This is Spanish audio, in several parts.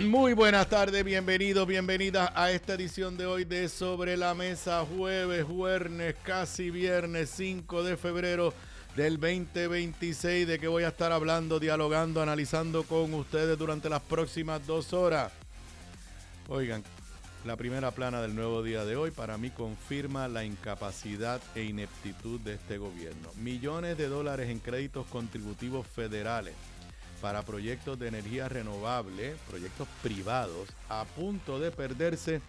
Muy buenas tardes, bienvenidos, bienvenidas a esta edición de hoy de Sobre la Mesa, jueves, casi viernes 5 de febrero del 2026, de que voy a estar hablando, dialogando, analizando con ustedes durante las próximas 2 horas. Oigan, la primera plana del nuevo día de hoy para mí confirma la incapacidad e ineptitud de este gobierno. Millones de dólares en créditos contributivos federales para proyectos de energía renovable, proyectos privados, a punto de perderse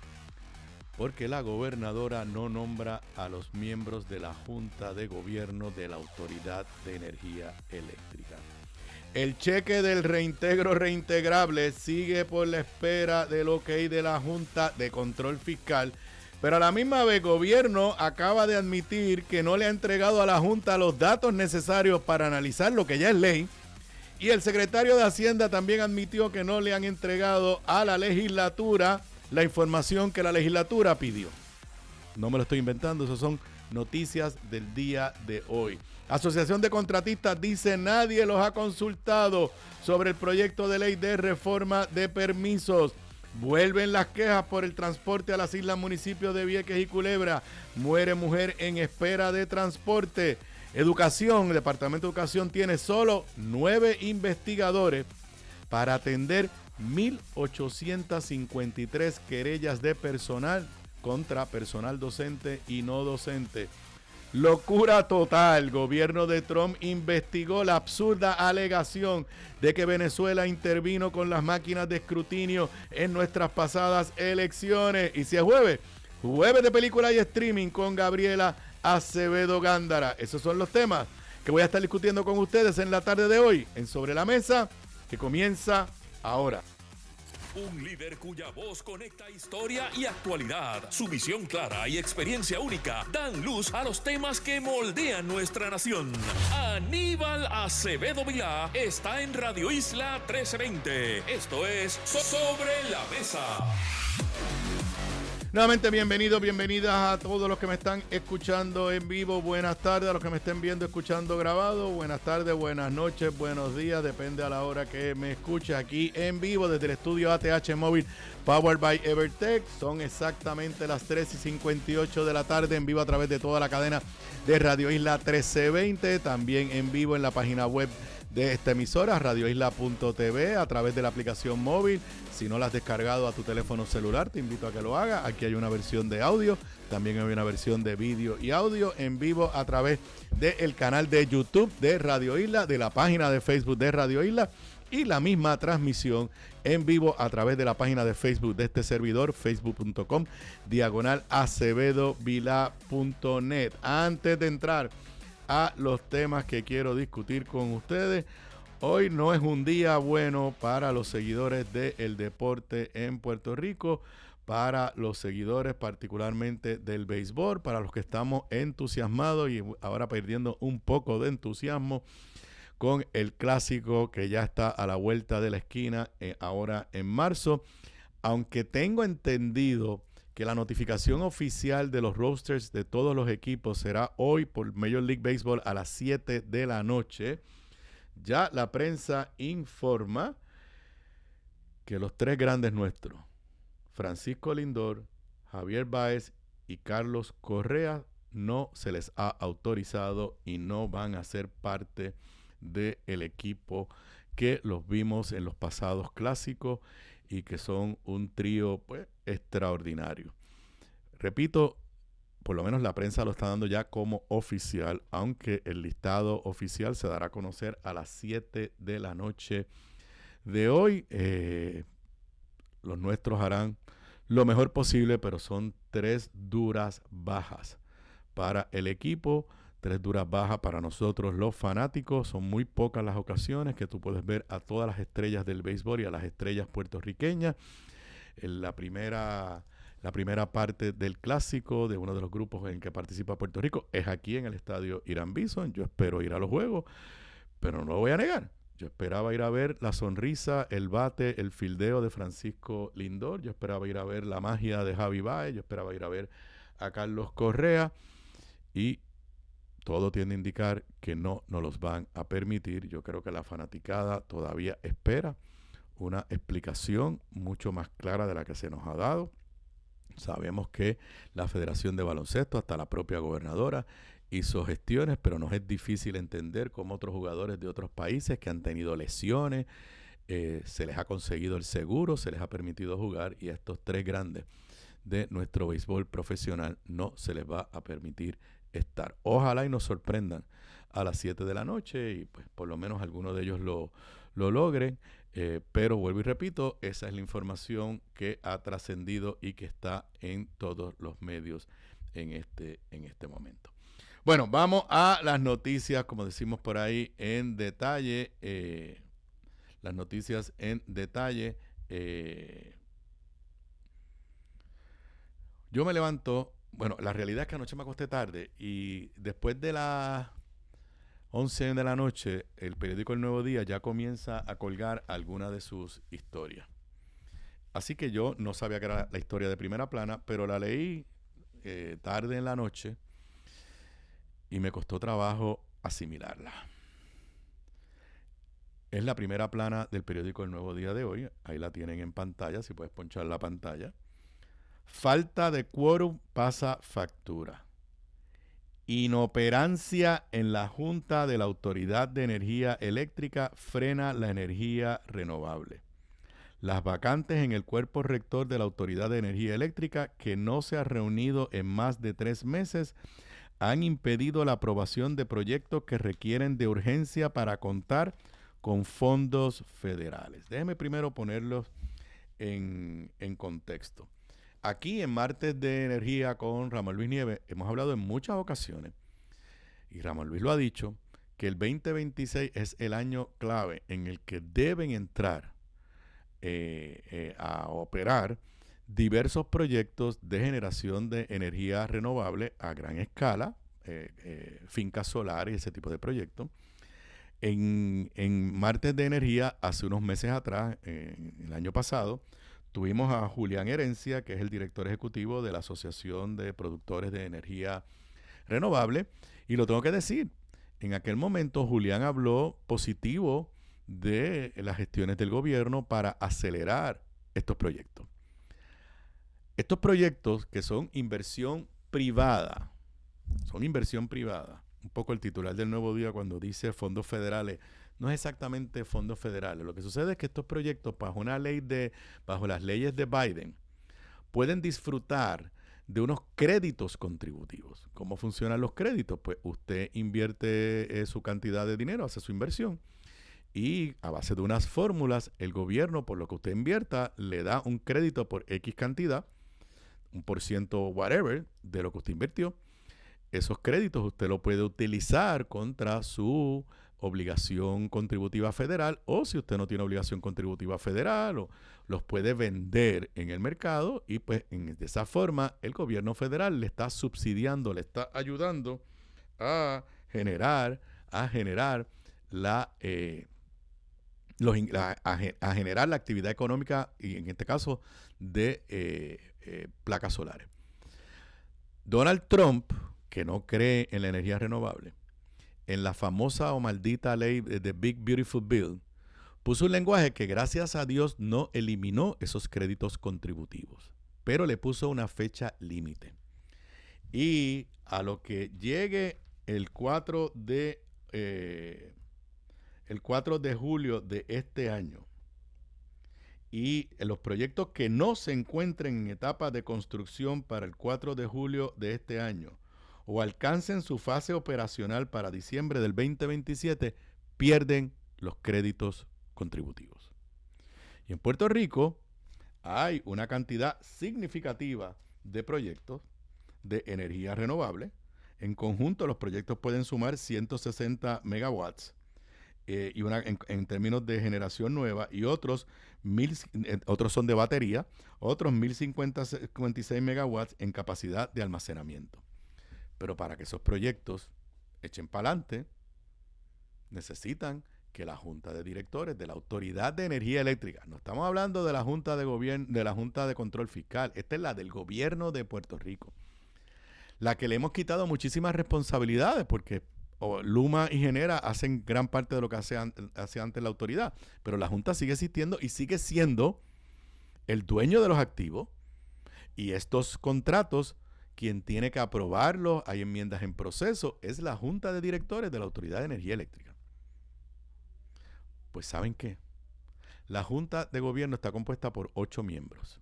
porque la gobernadora no nombra a los miembros de la Junta de Gobierno de la Autoridad de Energía Eléctrica. El cheque del reintegro reintegrable sigue por la espera del ok de la Junta de Control Fiscal, pero a la misma vez el gobierno acaba de admitir que no le ha entregado a la Junta los datos necesarios para analizar lo que ya es ley. Y el secretario de Hacienda también admitió que no le han entregado a la legislatura la información que la legislatura pidió. No me lo estoy inventando, esas son noticias del día de hoy. Asociación de Contratistas dice nadie los ha consultado sobre el proyecto de ley de reforma de permisos. Vuelven las quejas por el transporte a las islas municipios de Vieques y Culebra. Muere mujer en espera de transporte. Educación, el Departamento de Educación tiene solo 9 investigadores para atender 1,853 querellas de personal contra personal docente y no docente. Locura total. Gobierno de Trump investigó la absurda alegación de que Venezuela intervino con las máquinas de escrutinio en nuestras pasadas elecciones. Y si es jueves de película y streaming con Gabriela Acevedo Gándara. Esos son los temas que voy a estar discutiendo con ustedes en la tarde de hoy en Sobre la Mesa, que comienza ahora. Un líder cuya voz conecta historia y actualidad. Su visión clara y experiencia única dan luz a los temas que moldean nuestra nación. Aníbal Acevedo Vilá está en Radio Isla 1320. Esto es Sobre la Mesa. Nuevamente bienvenidos, bienvenidas a todos los que me están escuchando en vivo. Buenas tardes a los que me estén viendo, escuchando grabado. Buenas tardes, buenas noches, buenos días. Depende a la hora que me escuche aquí en vivo desde el estudio ATH Móvil Powered by Evertech. Son exactamente las 3:58 de la tarde en vivo a través de toda la cadena de Radio Isla 1320. También en vivo en la página web de esta emisora, radioisla.tv, a través de la aplicación móvil. Si no la has descargado a tu teléfono celular, te invito a que lo hagas. Aquí hay una versión de audio, también hay una versión de vídeo y audio en vivo a través del canal de YouTube de Radio Isla, de la página de Facebook de Radio Isla y la misma transmisión en vivo a través de la página de Facebook de este servidor, facebook.com/acevedovila.net. Antes de entrar a los temas que quiero discutir con ustedes, hoy no es un día bueno para los seguidores del deporte en Puerto Rico, para los seguidores particularmente del béisbol, para los que estamos entusiasmados y ahora perdiendo un poco de entusiasmo con el clásico que ya está a la vuelta de la esquina ahora en marzo, aunque tengo entendido que la notificación oficial de los rosters de todos los equipos será hoy por Major League Baseball a las 7 de la noche. Ya la prensa informa que los tres grandes nuestros, Francisco Lindor, Javier Báez y Carlos Correa, no se les ha autorizado y no van a ser parte del equipo que los vimos en los pasados clásicos y que son un trío pues extraordinario. Repito, por lo menos la prensa lo está dando ya como oficial, aunque el listado oficial se dará a conocer a las 7 de la noche de hoy. Los nuestros harán lo mejor posible, pero son 3 duras bajas para el equipo, 3 duras bajas para nosotros los fanáticos. Son muy pocas las ocasiones que tú puedes ver a todas las estrellas del béisbol y a las estrellas puertorriqueñas. En la primera parte del clásico de uno de los grupos en que participa Puerto Rico es aquí en el estadio Irán Bison. Yo espero ir a los juegos, pero no lo voy a negar. Yo esperaba ir a ver la sonrisa, el bate, el fildeo de Francisco Lindor. Yo esperaba ir a ver la magia de Javi Baez. Yo esperaba ir a ver a Carlos Correa. Y todo tiende a indicar que no nos los van a permitir. Yo creo que la fanaticada todavía espera una explicación mucho más clara de la que se nos ha dado. Sabemos que la Federación de Baloncesto, hasta la propia gobernadora, hizo gestiones, pero nos es difícil entender cómo otros jugadores de otros países que han tenido lesiones, se les ha conseguido el seguro, se les ha permitido jugar, y a estos 3 grandes de nuestro béisbol profesional no se les va a permitir estar. Ojalá y nos sorprendan a las 7 de la noche y pues por lo menos algunos de ellos lo logren. Pero vuelvo y repito, esa es la información que ha trascendido y que está en todos los medios en este momento. Bueno, vamos a las noticias, como decimos por ahí, en detalle. Las noticias en detalle. Yo me levanto, bueno, la realidad es que anoche me acosté tarde y después de las 11 de la noche, el periódico El Nuevo Día ya comienza a colgar alguna de sus historias. Así que yo no sabía que era la historia de primera plana, pero la leí tarde en la noche y me costó trabajo asimilarla. Es la primera plana del periódico El Nuevo Día de hoy. Ahí la tienen en pantalla, si puedes ponchar la pantalla. Falta de quórum pasa factura. Inoperancia en la Junta de la Autoridad de Energía Eléctrica frena la energía renovable. Las vacantes en el cuerpo rector de la Autoridad de Energía Eléctrica, que no se ha reunido en más de 3 meses, han impedido la aprobación de proyectos que requieren de urgencia para contar con fondos federales. Déjeme primero ponerlos en contexto. Aquí en Martes de Energía con Ramón Luis Nieves hemos hablado en muchas ocasiones, y Ramón Luis lo ha dicho, que el 2026 es el año clave en el que deben entrar a operar diversos proyectos de generación de energía renovable a gran escala, fincas solares y ese tipo de proyectos. En Martes de Energía, hace unos meses atrás, el año pasado, tuvimos a Julián Herencia, que es el director ejecutivo de la Asociación de Productores de Energía Renovable, y lo tengo que decir, en aquel momento Julián habló positivo de las gestiones del gobierno para acelerar estos proyectos. Estos proyectos que son inversión privada, un poco el titular del Nuevo Día cuando dice fondos federales, no es exactamente fondos federales. Lo que sucede es que estos proyectos, bajo las leyes de Biden, pueden disfrutar de unos créditos contributivos. ¿Cómo funcionan los créditos? Pues usted invierte su cantidad de dinero, hace su inversión, y a base de unas fórmulas, el gobierno, por lo que usted invierta, le da un crédito por X cantidad, 1% whatever, de lo que usted invirtió. Esos créditos usted lo puede utilizar contra su obligación contributiva federal, o si usted no tiene obligación contributiva federal, o los puede vender en el mercado, y pues de esa forma el gobierno federal le está subsidiando, le está ayudando a generar la actividad económica, y en este caso de placas solares. Donald Trump, que no cree en la energía renovable, en la famosa o maldita ley de Big Beautiful Bill, puso un lenguaje que gracias a Dios no eliminó esos créditos contributivos, pero le puso una fecha límite. Y a lo que llegue el 4 de julio de este año, y los proyectos que no se encuentren en etapa de construcción para el 4 de julio de este año, o alcancen su fase operacional para diciembre del 2027, pierden los créditos contributivos. Y en Puerto Rico hay una cantidad significativa de proyectos de energía renovable. En conjunto, los proyectos pueden sumar 160 megawatts en términos de generación nueva, y otros son de batería, otros 1.056 megawatts en capacidad de almacenamiento. Pero para que esos proyectos echen para adelante, necesitan que la Junta de Directores de la Autoridad de Energía Eléctrica, no estamos hablando de la Junta de Gobierno, de la Junta de Control Fiscal, esta es la del gobierno de Puerto Rico, la que le hemos quitado muchísimas responsabilidades, porque o Luma y Genera hacen gran parte de lo que hace antes la autoridad, pero la Junta sigue existiendo y sigue siendo el dueño de los activos, y estos contratos, quien tiene que aprobarlos, hay enmiendas en proceso, es la Junta de Directores de la Autoridad de Energía Eléctrica. Pues ¿saben qué? La Junta de Gobierno está compuesta por 8 miembros.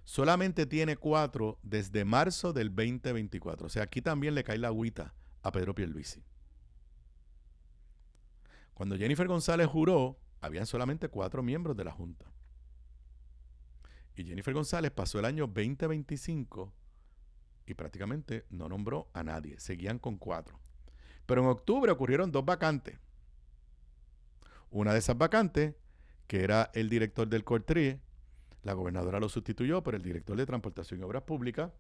Solamente tiene 4 desde marzo del 2024. O sea, aquí también le cae la agüita a Pedro Pierluisi. Cuando Jennifer González juró, habían solamente 4 miembros de la Junta. Y Jennifer González pasó el año 2025 y prácticamente no nombró a nadie. Seguían con 4. Pero en octubre ocurrieron 2 vacantes. Una de esas vacantes, que era el director del CORTRI, la gobernadora lo sustituyó por el director de Transportación y Obras Públicas,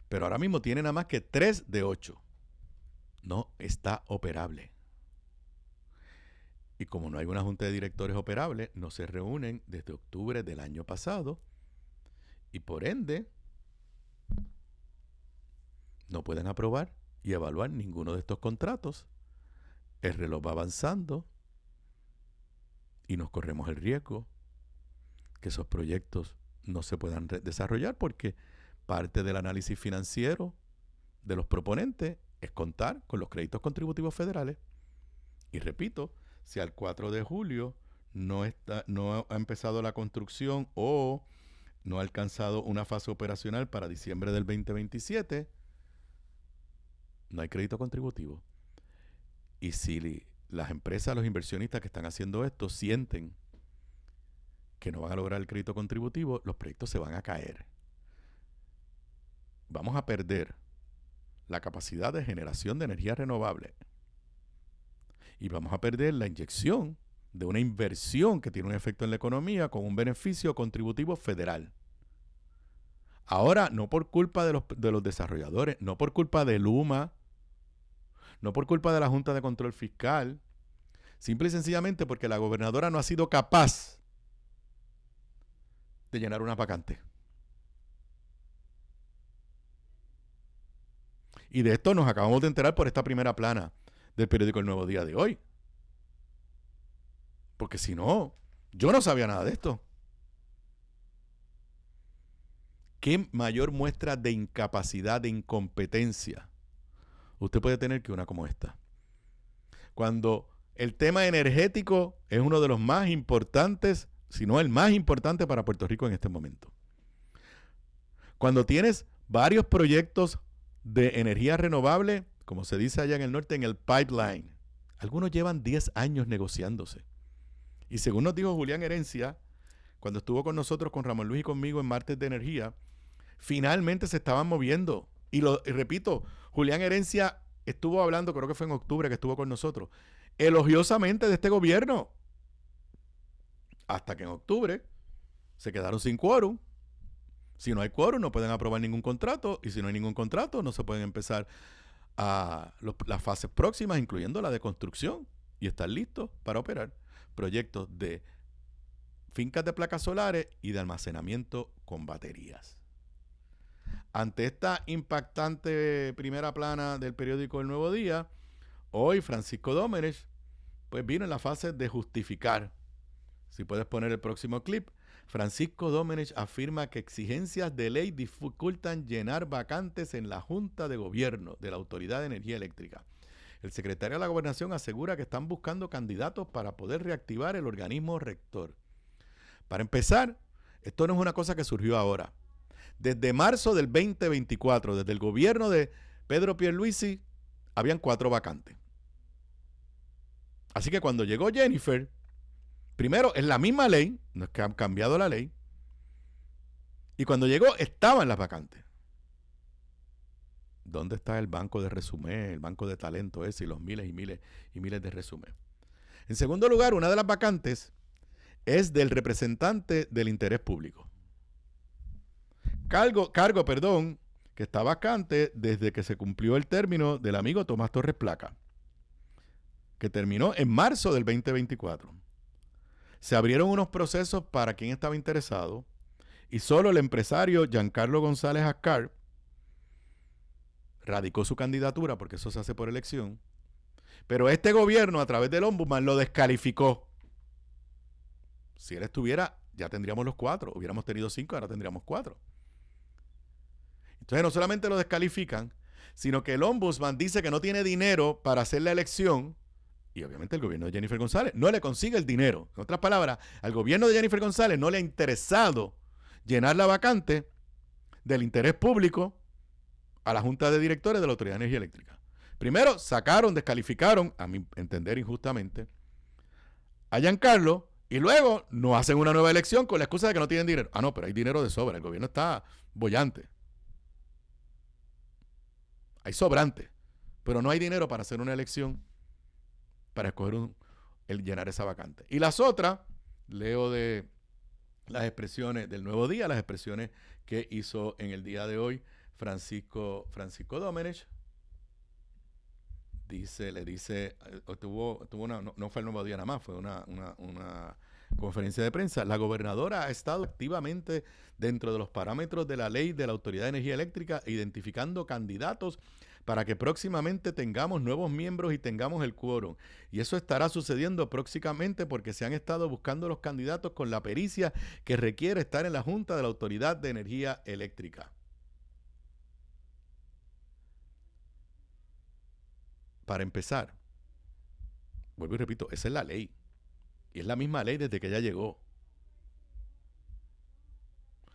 pero ahora mismo tiene nada más que 3 de 8. No está operable. Y como no hay una junta de directores operable, no se reúnen desde octubre del año pasado y por ende no pueden aprobar y evaluar ninguno de estos contratos. El reloj va avanzando y nos corremos el riesgo que esos proyectos no se puedan desarrollar porque parte del análisis financiero de los proponentes es contar con los créditos contributivos federales. Y repito, si al 4 de julio no ha empezado la construcción o no ha alcanzado una fase operacional para diciembre del 2027, no hay crédito contributivo. Y si las empresas, los inversionistas que están haciendo esto sienten que no van a lograr el crédito contributivo, los proyectos se van a caer. Vamos a perder la capacidad de generación de energía renovable. Y vamos a perder la inyección de una inversión que tiene un efecto en la economía con un beneficio contributivo federal. Ahora, no por culpa de los desarrolladores, no por culpa de Luma, no por culpa de la Junta de Control Fiscal, simple y sencillamente porque la gobernadora no ha sido capaz de llenar una vacante. Y de esto nos acabamos de enterar por esta primera plana del periódico El Nuevo Día de hoy. Porque si no, yo no sabía nada de esto. ¿Qué mayor muestra de incapacidad, de incompetencia usted puede tener que una como esta? Cuando el tema energético es uno de los más importantes, si no el más importante para Puerto Rico en este momento. Cuando tienes varios proyectos de energía renovable, como se dice allá en el norte, en el pipeline. Algunos llevan 10 años negociándose. Y según nos dijo Julián Herencia, cuando estuvo con nosotros, con Ramón Luis y conmigo en Martes de Energía, finalmente se estaban moviendo. Y repito, Julián Herencia estuvo hablando, creo que fue en octubre que estuvo con nosotros, elogiosamente de este gobierno. Hasta que en octubre se quedaron sin quórum. Si no hay quórum, no pueden aprobar ningún contrato. Y si no hay ningún contrato, no se pueden empezar a las fases próximas, incluyendo la de construcción, y estar listos para operar proyectos de fincas de placas solares y de almacenamiento con baterías. Ante esta impactante primera plana del periódico El Nuevo Día, hoy Francisco Domenech pues vino en la fase de justificar. Si puedes poner el próximo clip. Francisco Domenech afirma que exigencias de ley dificultan llenar vacantes en la Junta de Gobierno de la Autoridad de Energía Eléctrica. El secretario de la Gobernación asegura que están buscando candidatos para poder reactivar el organismo rector. Para empezar, esto no es una cosa que surgió ahora. Desde marzo del 2024, desde el gobierno de Pedro Pierluisi, habían 4 vacantes. Así que cuando llegó Jennifer, primero, es la misma ley, no es que han cambiado la ley, y cuando llegó estaban las vacantes. ¿Dónde está el banco de resumen, el banco de talento ese y los miles y miles y miles de resumen? En segundo lugar, una de las vacantes es del representante del interés público. Cargo, que está vacante desde que se cumplió el término del amigo Tomás Torres Placa, que terminó en marzo del 2024. Se abrieron unos procesos para quien estaba interesado y solo el empresario Giancarlo González Ascar radicó su candidatura, porque eso se hace por elección, pero este gobierno a través del ombudsman lo descalificó. Si él estuviera, ya tendríamos los 4, hubiéramos tenido 5, ahora tendríamos 4. Entonces no solamente lo descalifican, sino que el ombudsman dice que no tiene dinero para hacer la elección, y obviamente el gobierno de Jennifer González no le consigue el dinero. En otras palabras, al gobierno de Jennifer González no le ha interesado llenar la vacante del interés público a la Junta de Directores de la Autoridad de Energía Eléctrica. Primero sacaron, descalificaron, a mi entender injustamente, a Giancarlo, y luego no hacen una nueva elección con la excusa de que no tienen dinero. Ah, no, pero hay dinero de sobra, el gobierno está bollante. Hay sobrante, pero no hay dinero para hacer una elección, para escoger el llenar esa vacante. Y las otras, leo de las expresiones del Nuevo Día, las expresiones que hizo en el día de hoy Francisco Domenech. No fue el Nuevo Día nada más, fue una conferencia de prensa. La gobernadora ha estado activamente dentro de los parámetros de la ley de la Autoridad de Energía Eléctrica, identificando candidatos para que próximamente tengamos nuevos miembros y tengamos el quórum. Y eso estará sucediendo próximamente porque se han estado buscando los candidatos con la pericia que requiere estar en la Junta de la Autoridad de Energía Eléctrica. Para empezar, vuelvo y repito, esa es la ley. Y es la misma ley desde que ella llegó.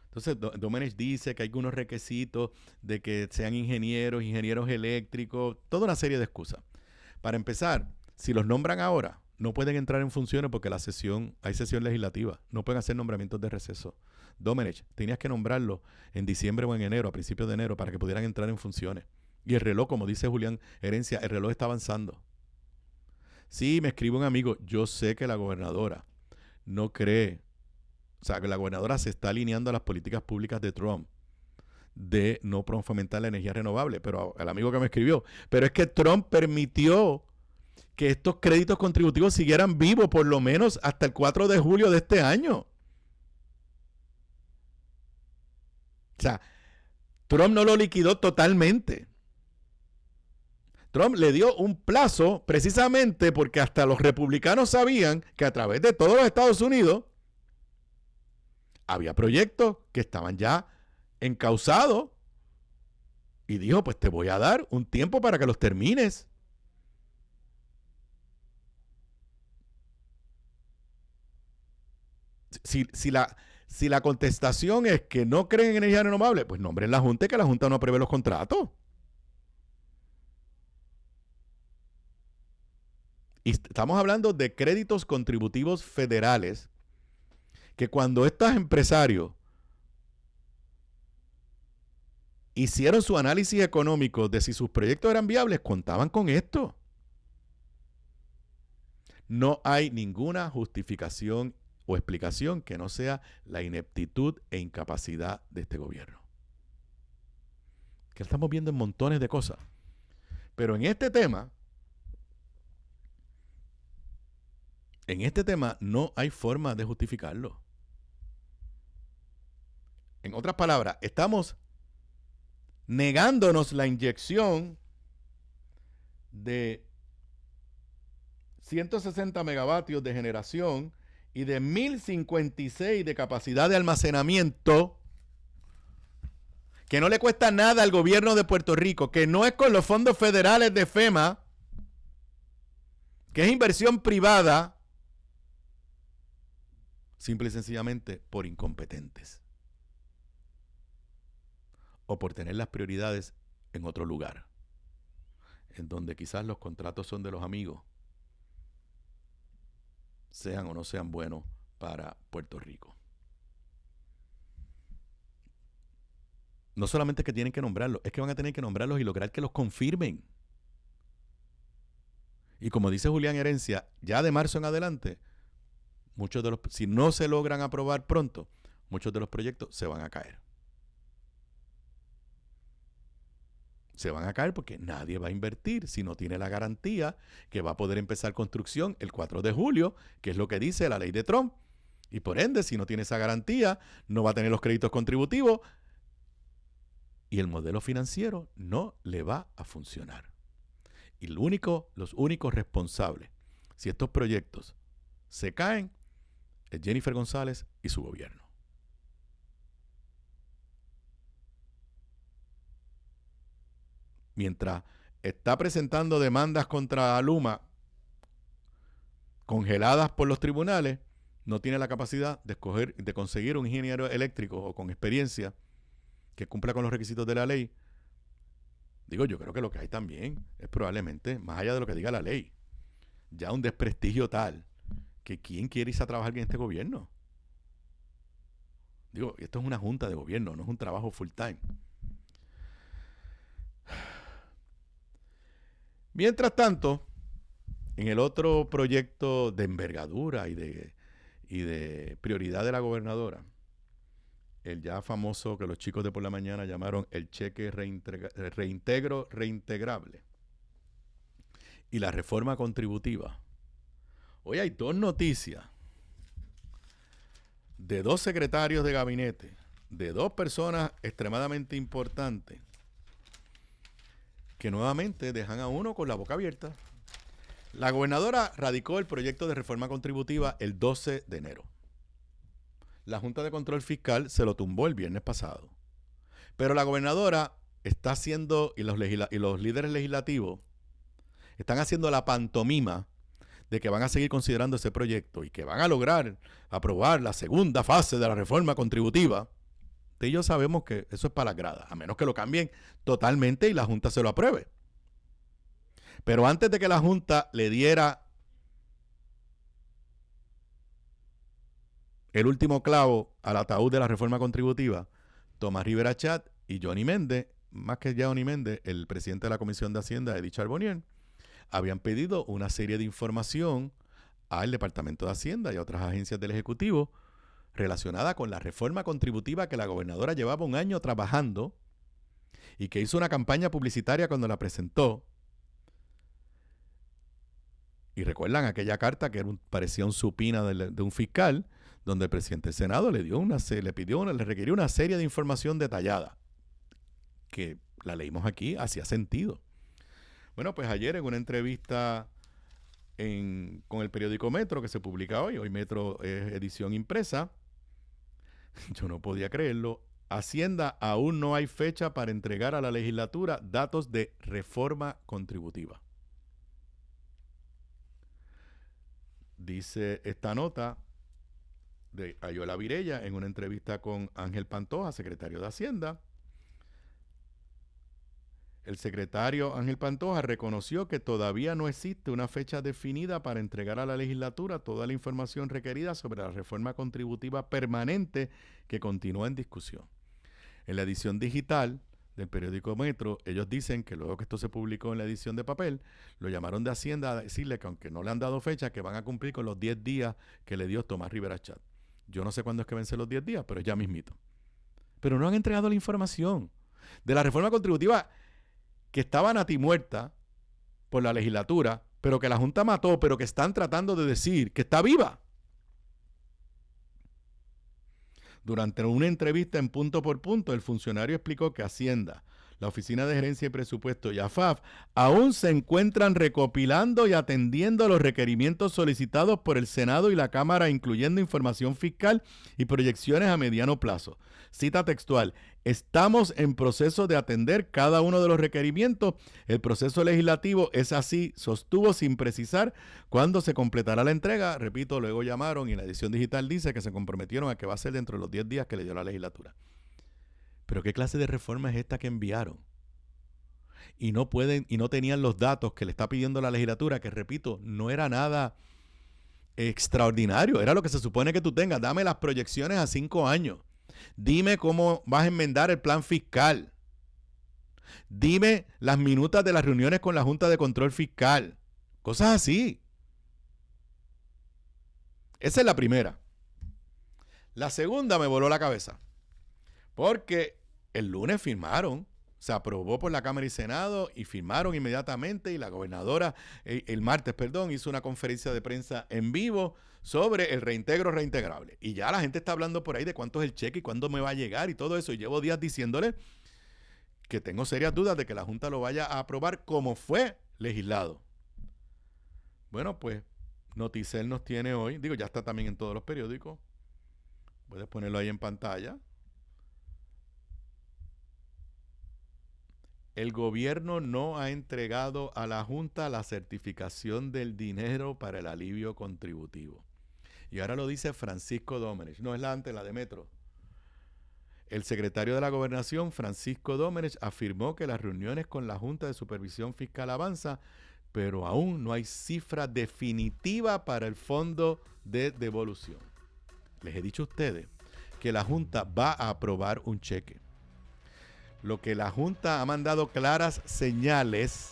Entonces, Domenech dice que hay algunos requisitos de que sean ingenieros eléctricos, toda una serie de excusas. Para empezar, si los nombran ahora, no pueden entrar en funciones porque hay sesión legislativa. No pueden hacer nombramientos de receso. Domenech, tenías que nombrarlo en diciembre o en enero, a principios de enero, para que pudieran entrar en funciones. Y el reloj, como dice Julián Herencia, el reloj está avanzando. Sí, me escribe un amigo, yo sé que la gobernadora no cree, o sea, que la gobernadora se está alineando a las políticas públicas de Trump de no fomentar la energía renovable, pero el amigo que me escribió, pero es que Trump permitió que estos créditos contributivos siguieran vivos por lo menos hasta el 4 de julio de este año. O sea, Trump no lo liquidó totalmente. Trump le dio un plazo precisamente porque hasta los republicanos sabían que a través de todos los Estados Unidos había proyectos que estaban ya encauzados y dijo, pues te voy a dar un tiempo para que los termines. Si la contestación es que no creen en energía renovable, pues nombren la Junta y que la Junta no apruebe los contratos. Y estamos hablando de créditos contributivos federales que cuando estos empresarios hicieron su análisis económico de si sus proyectos eran viables, contaban con esto. No hay ninguna justificación o explicación que no sea la ineptitud e incapacidad de este gobierno. Que estamos viendo en montones de cosas. Pero en este tema no hay forma de justificarlo. En otras palabras, estamos negándonos la inyección de 160 megavatios de generación y de 1056 de capacidad de almacenamiento, que no le cuesta nada al gobierno de Puerto Rico, que no es con los fondos federales de FEMA, que es inversión privada, simple y sencillamente por incompetentes o por tener las prioridades en otro lugar, en donde quizás los contratos son de los amigos, sean o no sean buenos para Puerto Rico. No solamente que tienen que nombrarlos, es que van a tener que nombrarlos y lograr que los confirmen. Y como dice Julián Herencia, ya de marzo en adelante, si no se logran aprobar pronto, muchos de los proyectos se van a caer. Se van a caer porque nadie va a invertir si no tiene la garantía que va a poder empezar construcción el 4 de julio, que es lo que dice la ley de Trump. Y por ende, si no tiene esa garantía, no va a tener los créditos contributivos y el modelo financiero no le va a funcionar. Y los únicos responsables, si estos proyectos se caen, es Jennifer González y su gobierno. Mientras está presentando demandas contra Luma congeladas por los tribunales, no tiene la capacidad de conseguir un ingeniero eléctrico o con experiencia que cumpla con los requisitos de la ley. Digo, yo creo que lo que hay también es probablemente, más allá de lo que diga la ley, ya un desprestigio tal que ¿quién quiere irse a trabajar en este gobierno? Digo, esto es una junta de gobierno, no es un trabajo full time. Mientras tanto, en el otro proyecto de envergadura y de prioridad de la gobernadora, el ya famoso que los chicos de por la mañana llamaron el cheque reintegrable y la reforma contributiva. Hoy hay dos noticias de dos secretarios de gabinete, de dos personas extremadamente importantes, que nuevamente dejan a uno con la boca abierta. La gobernadora radicó el proyecto de reforma contributiva el 12 de enero. La Junta de Control Fiscal se lo tumbó el viernes pasado. Pero la gobernadora está haciendo, y los líderes legislativos están haciendo la pantomima de que van a seguir considerando ese proyecto y que van a lograr aprobar la segunda fase de la reforma contributiva. Ellos sabemos que eso es para las gradas, a menos que lo cambien totalmente y la Junta se lo apruebe. Pero antes de que la Junta le diera el último clavo al ataúd de la reforma contributiva, Tomás Rivera Chat y Johnny Méndez, más que Johnny Méndez, el presidente de la Comisión de Hacienda, Eddy Charbonnier, habían pedido una serie de información al Departamento de Hacienda y a otras agencias del Ejecutivo relacionada con la reforma contributiva que la gobernadora llevaba un año trabajando y que hizo una campaña publicitaria cuando la presentó. Y recuerdan aquella carta que parecía un supina de un fiscal, donde el presidente del Senado le requirió una serie de información detallada, que la leímos aquí, hacía sentido. Bueno, pues ayer en una entrevista con el periódico Metro, que se publica hoy Metro es edición impresa, yo no podía creerlo, Hacienda aún no hay fecha para entregar a la legislatura datos de reforma contributiva. Dice esta nota de Ayola Virella en una entrevista con Ángel Pantoja, secretario de Hacienda. El secretario Ángel Pantoja reconoció que todavía no existe una fecha definida para entregar a la legislatura toda la información requerida sobre la reforma contributiva permanente que continúa en discusión. En la edición digital del periódico Metro, ellos dicen que luego que esto se publicó en la edición de papel, lo llamaron de Hacienda a decirle que aunque no le han dado fecha, que van a cumplir con los 10 días que le dio Tomás Rivera Chat. Yo no sé cuándo es que vencen los 10 días, pero es ya mismito. Pero no han entregado la información de la reforma contributiva que estaba natimuerta por la legislatura, pero que la Junta mató, pero que están tratando de decir que está viva. Durante una entrevista en Punto por Punto, el funcionario explicó que Hacienda, la Oficina de Gerencia y Presupuesto y AFAF aún se encuentran recopilando y atendiendo los requerimientos solicitados por el Senado y la Cámara, incluyendo información fiscal y proyecciones a mediano plazo. Cita textual: estamos en proceso de atender cada uno de los requerimientos. El proceso legislativo es así, sostuvo sin precisar cuándo se completará la entrega. Repito, luego llamaron y la edición digital dice que se comprometieron a que va a ser dentro de los 10 días que le dio la legislatura. Pero ¿qué clase de reforma es esta que enviaron? Y no tenían los datos que le está pidiendo la legislatura, que repito, no era nada extraordinario, era lo que se supone que tú tengas. Dame las proyecciones a 5 años. Dime cómo vas a enmendar el plan fiscal. Dime las minutas de las reuniones con la Junta de Control Fiscal. Cosas así. Esa es la primera. La segunda me voló la cabeza. Porque el lunes firmaron, se aprobó por la Cámara y Senado y firmaron inmediatamente, y la gobernadora el martes, hizo una conferencia de prensa en vivo sobre el reintegro reintegrable. Y ya la gente está hablando por ahí de cuánto es el cheque y cuándo me va a llegar y todo eso. Y llevo días diciéndole que tengo serias dudas de que la Junta lo vaya a aprobar como fue legislado. Bueno, pues Noticel nos tiene hoy, digo, ya está también en todos los periódicos, puedes ponerlo ahí en pantalla. El gobierno no ha entregado a la Junta la certificación del dinero para el alivio contributivo. Y ahora lo dice Francisco Domenech, no es la de Metro. El secretario de la Gobernación, Francisco Domenech, afirmó que las reuniones con la Junta de Supervisión Fiscal avanzan, pero aún no hay cifra definitiva para el fondo de devolución. Les he dicho a ustedes que la Junta va a aprobar un cheque. Lo que la Junta ha mandado claras señales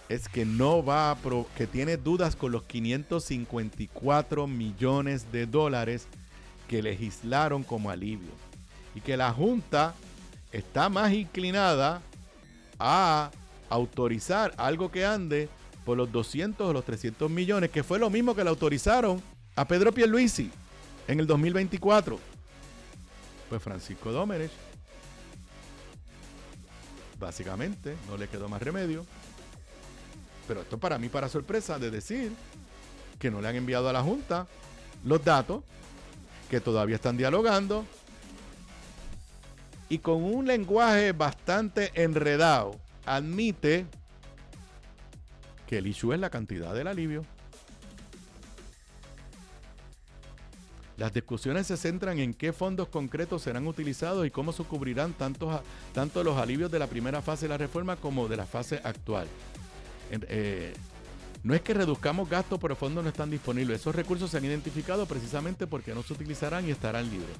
es que no va que tiene dudas con los 554 millones de dólares que legislaron como alivio. Y que la Junta está más inclinada a autorizar algo que ande por los 200 o los 300 millones, que fue lo mismo que le autorizaron a Pedro Pierluisi en el 2024. Pues Francisco Domenech, básicamente, no le quedó más remedio. Pero esto para mí, para sorpresa, de decir que no le han enviado a la Junta los datos, que todavía están dialogando, y con un lenguaje bastante enredado, admite que el issue es la cantidad del alivio. Las discusiones se centran en qué fondos concretos serán utilizados y cómo se cubrirán tanto los alivios de la primera fase de la reforma como de la fase actual. No es que reduzcamos gastos, pero los fondos no están disponibles. Esos recursos se han identificado precisamente porque no se utilizarán y estarán libres.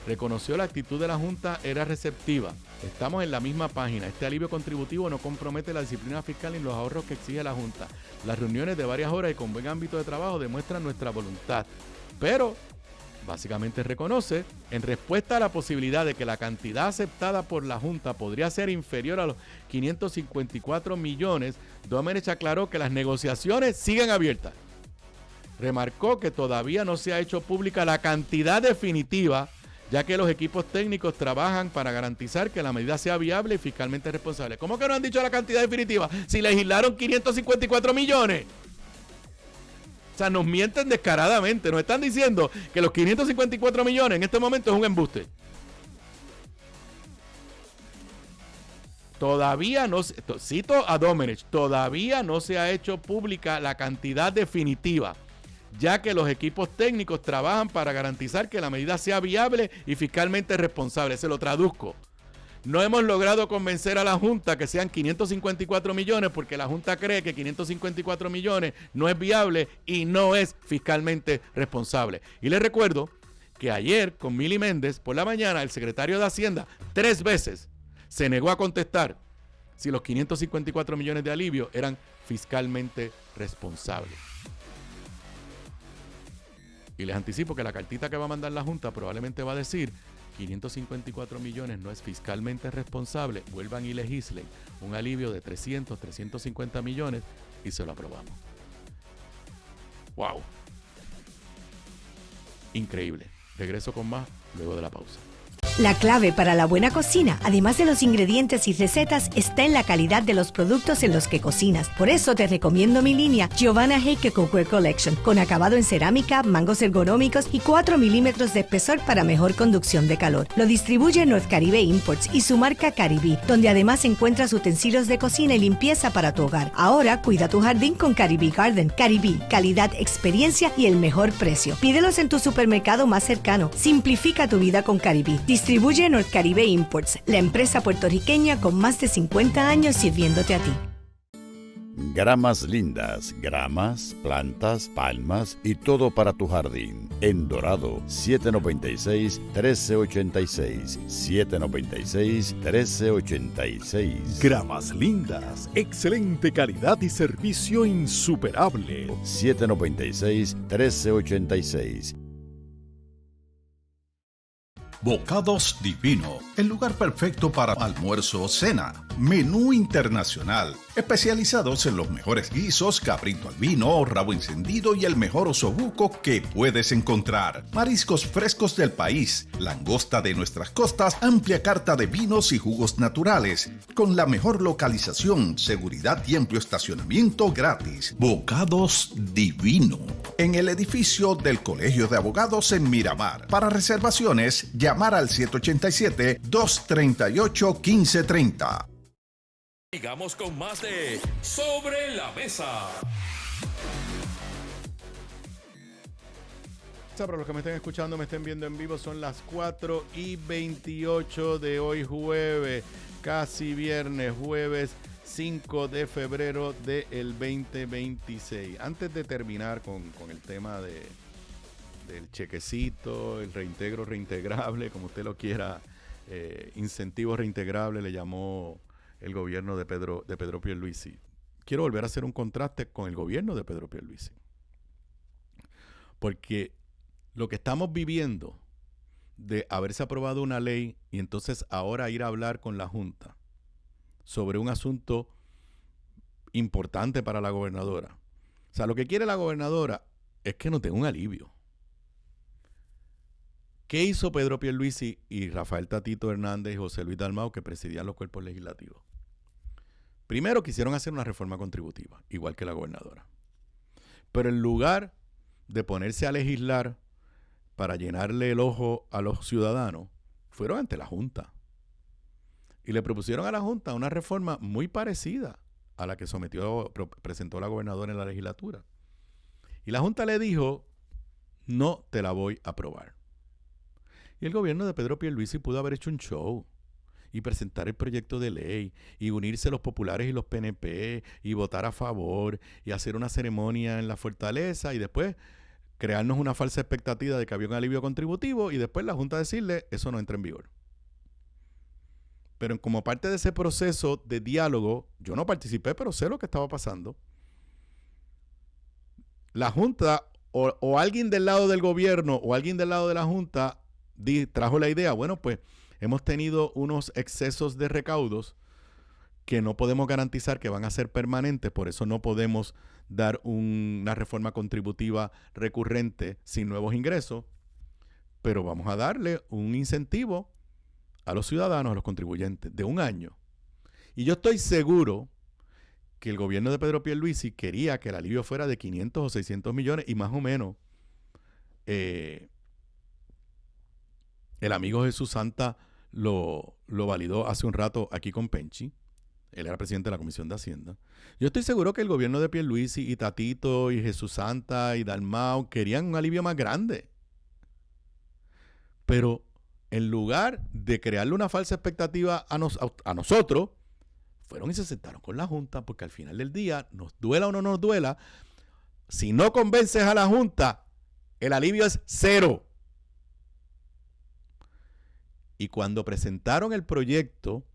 Reconoció la actitud de la Junta era receptiva. Estamos en la misma página. Este alivio contributivo no compromete la disciplina fiscal ni los ahorros que exige la Junta. Las reuniones de varias horas y con buen ámbito de trabajo demuestran nuestra voluntad. Pero básicamente reconoce, en respuesta a la posibilidad de que la cantidad aceptada por la Junta podría ser inferior a los 554 millones, Domenech aclaró que las negociaciones siguen abiertas. Remarcó que todavía no se ha hecho pública la cantidad definitiva, ya que los equipos técnicos trabajan para garantizar que la medida sea viable y fiscalmente responsable. ¿Cómo que no han dicho la cantidad definitiva? Si legislaron 554 millones. O sea, nos mienten descaradamente. Nos están diciendo que los 554 millones en este momento es un embuste. Todavía no, cito a Domenech, todavía no se ha hecho pública la cantidad definitiva, ya que los equipos técnicos trabajan para garantizar que la medida sea viable y fiscalmente responsable. Se lo traduzco. No hemos logrado convencer a la Junta que sean 554 millones porque la Junta cree que 554 millones no es viable y no es fiscalmente responsable. Y les recuerdo que ayer con Mili Méndez por la mañana el secretario de Hacienda 3 veces se negó a contestar si los 554 millones de alivio eran fiscalmente responsables. Y les anticipo que la cartita que va a mandar la Junta probablemente va a decir 554 millones no es fiscalmente responsable, vuelvan y legislen un alivio de 300, 350 millones y se lo aprobamos. ¡Wow! Increíble. Regreso con más luego de la pausa. La clave para la buena cocina, además de los ingredientes y recetas, está en la calidad de los productos en los que cocinas. Por eso te recomiendo mi línea Giovanna Heike Cookware Collection, con acabado en cerámica, mangos ergonómicos y 4 milímetros de espesor para mejor conducción de calor. Lo distribuye North Caribe Imports y su marca Caribe, donde además encuentras utensilios de cocina y limpieza para tu hogar. Ahora cuida tu jardín con Caribe Garden. Caribe, calidad, experiencia y el mejor precio. Pídelos en tu supermercado más cercano. Simplifica tu vida con Caribe. Distribuye North Caribe Imports, la empresa puertorriqueña con más de 50 años sirviéndote a ti. Gramas lindas, gramas, plantas, palmas y todo para tu jardín. En Dorado, 796-1386. 796-1386. Gramas lindas, excelente calidad y servicio insuperable. 796-1386. Bocados Divino, el lugar perfecto para almuerzo o cena. Menú internacional, especializados en los mejores guisos, cabrito al vino, rabo encendido y el mejor osobuco que puedes encontrar. Mariscos frescos del país, langosta de nuestras costas, amplia carta de vinos y jugos naturales, con la mejor localización, seguridad y amplio estacionamiento gratis. Bocados Divino, en el edificio del Colegio de Abogados en Miramar. Para reservaciones, llamar al 787-238-1530. Sigamos con más de Sobre la Mesa. Para los que me estén escuchando, me estén viendo en vivo, son las 4:28 de hoy jueves, casi viernes, jueves 5 de febrero del 2026. Antes de terminar con el tema del chequecito, el reintegro reintegrable, como usted lo quiera, incentivo reintegrable le llamó el gobierno de Pedro Pierluisi. Quiero volver a hacer un contraste con el gobierno de Pedro Pierluisi. Porque lo que estamos viviendo de haberse aprobado una ley y entonces ahora ir a hablar con la Junta sobre un asunto importante para la gobernadora. O sea, lo que quiere la gobernadora es que nos den un alivio. ¿Qué hizo Pedro Pierluisi y Rafael Tatito Hernández y José Luis Dalmau, que presidían los cuerpos legislativos? Primero quisieron hacer una reforma contributiva, igual que la gobernadora. Pero en lugar de ponerse a legislar para llenarle el ojo a los ciudadanos, fueron ante la Junta. Y le propusieron a la Junta una reforma muy parecida a la que presentó la gobernadora en la legislatura. Y la Junta le dijo, no te la voy a aprobar. Y el gobierno de Pedro Pierluisi pudo haber hecho un show y presentar el proyecto de ley y unirse los populares y los PNP y votar a favor y hacer una ceremonia en la Fortaleza y después crearnos una falsa expectativa de que había un alivio contributivo y después la Junta decirle, eso no entra en vigor. Pero como parte de ese proceso de diálogo, yo no participé, pero sé lo que estaba pasando. La Junta o alguien del lado del gobierno o alguien del lado de la Junta trajo la idea, bueno, pues hemos tenido unos excesos de recaudos que no podemos garantizar que van a ser permanentes, por eso no podemos dar una reforma contributiva recurrente sin nuevos ingresos, pero vamos a darle un incentivo a los ciudadanos, a los contribuyentes, de un año. Y yo estoy seguro que el gobierno de Pedro Pierluisi quería que el alivio fuera de 500 o 600 millones y más o menos el amigo Jesús Santa lo validó hace un rato aquí con Penchi. Él era presidente de la Comisión de Hacienda. Yo estoy seguro que el gobierno de Pierluisi y Tatito y Jesús Santa y Dalmau querían un alivio más grande. Pero en lugar de crearle una falsa expectativa a nosotros, fueron y se sentaron con la Junta, porque al final del día, nos duela o no nos duela, si no convences a la Junta, el alivio es cero. Y cuando presentaron el proyecto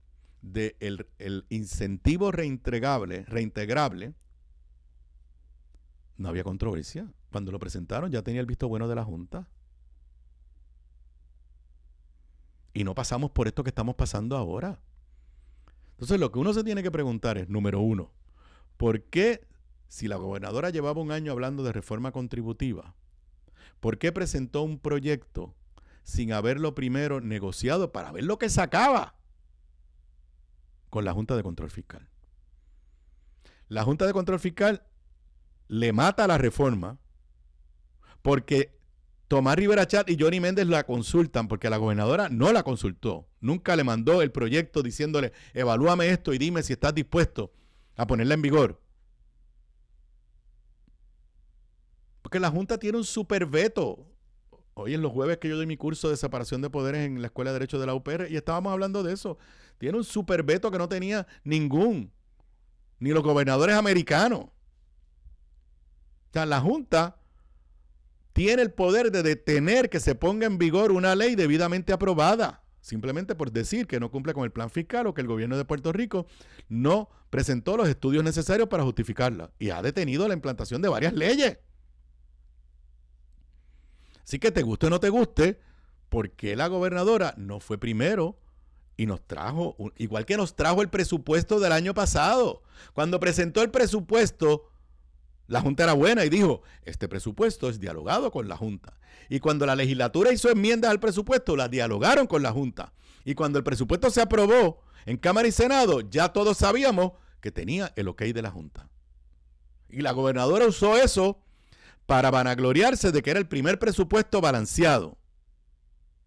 del incentivo reintegrable, no había controversia. Cuando lo presentaron ya tenía el visto bueno de la Junta. Y no pasamos por esto que estamos pasando ahora. Entonces lo que uno se tiene que preguntar es, número uno, ¿por qué si la gobernadora llevaba un año hablando de reforma contributiva, por qué presentó un proyecto sin haberlo primero negociado para ver lo que sacaba con la Junta de Control Fiscal? La Junta de Control Fiscal le mata la reforma porque Tomás Rivera Chat y Johnny Méndez la consultan, porque la gobernadora no la consultó. Nunca le mandó el proyecto diciéndole, evalúame esto y dime si estás dispuesto a ponerla en vigor. Porque la Junta tiene un superveto. Hoy en los jueves que yo doy mi curso de separación de poderes en la Escuela de Derecho de la UPR y estábamos hablando de eso. Tiene un superveto que no tenía ni los gobernadores americanos. O sea, la Junta tiene el poder de detener que se ponga en vigor una ley debidamente aprobada, simplemente por decir que no cumple con el plan fiscal o que el gobierno de Puerto Rico no presentó los estudios necesarios para justificarla. Y ha detenido la implantación de varias leyes. Así que te guste o no te guste, ¿por qué la gobernadora no fue primero y nos trajo, igual que nos trajo el presupuesto del año pasado? Cuando presentó el presupuesto, la Junta era buena y dijo, este presupuesto es dialogado con la Junta. Y cuando la legislatura hizo enmiendas al presupuesto, las dialogaron con la Junta. Y cuando el presupuesto se aprobó en Cámara y Senado, ya todos sabíamos que tenía el ok de la Junta. Y la gobernadora usó eso para vanagloriarse de que era el primer presupuesto balanceado.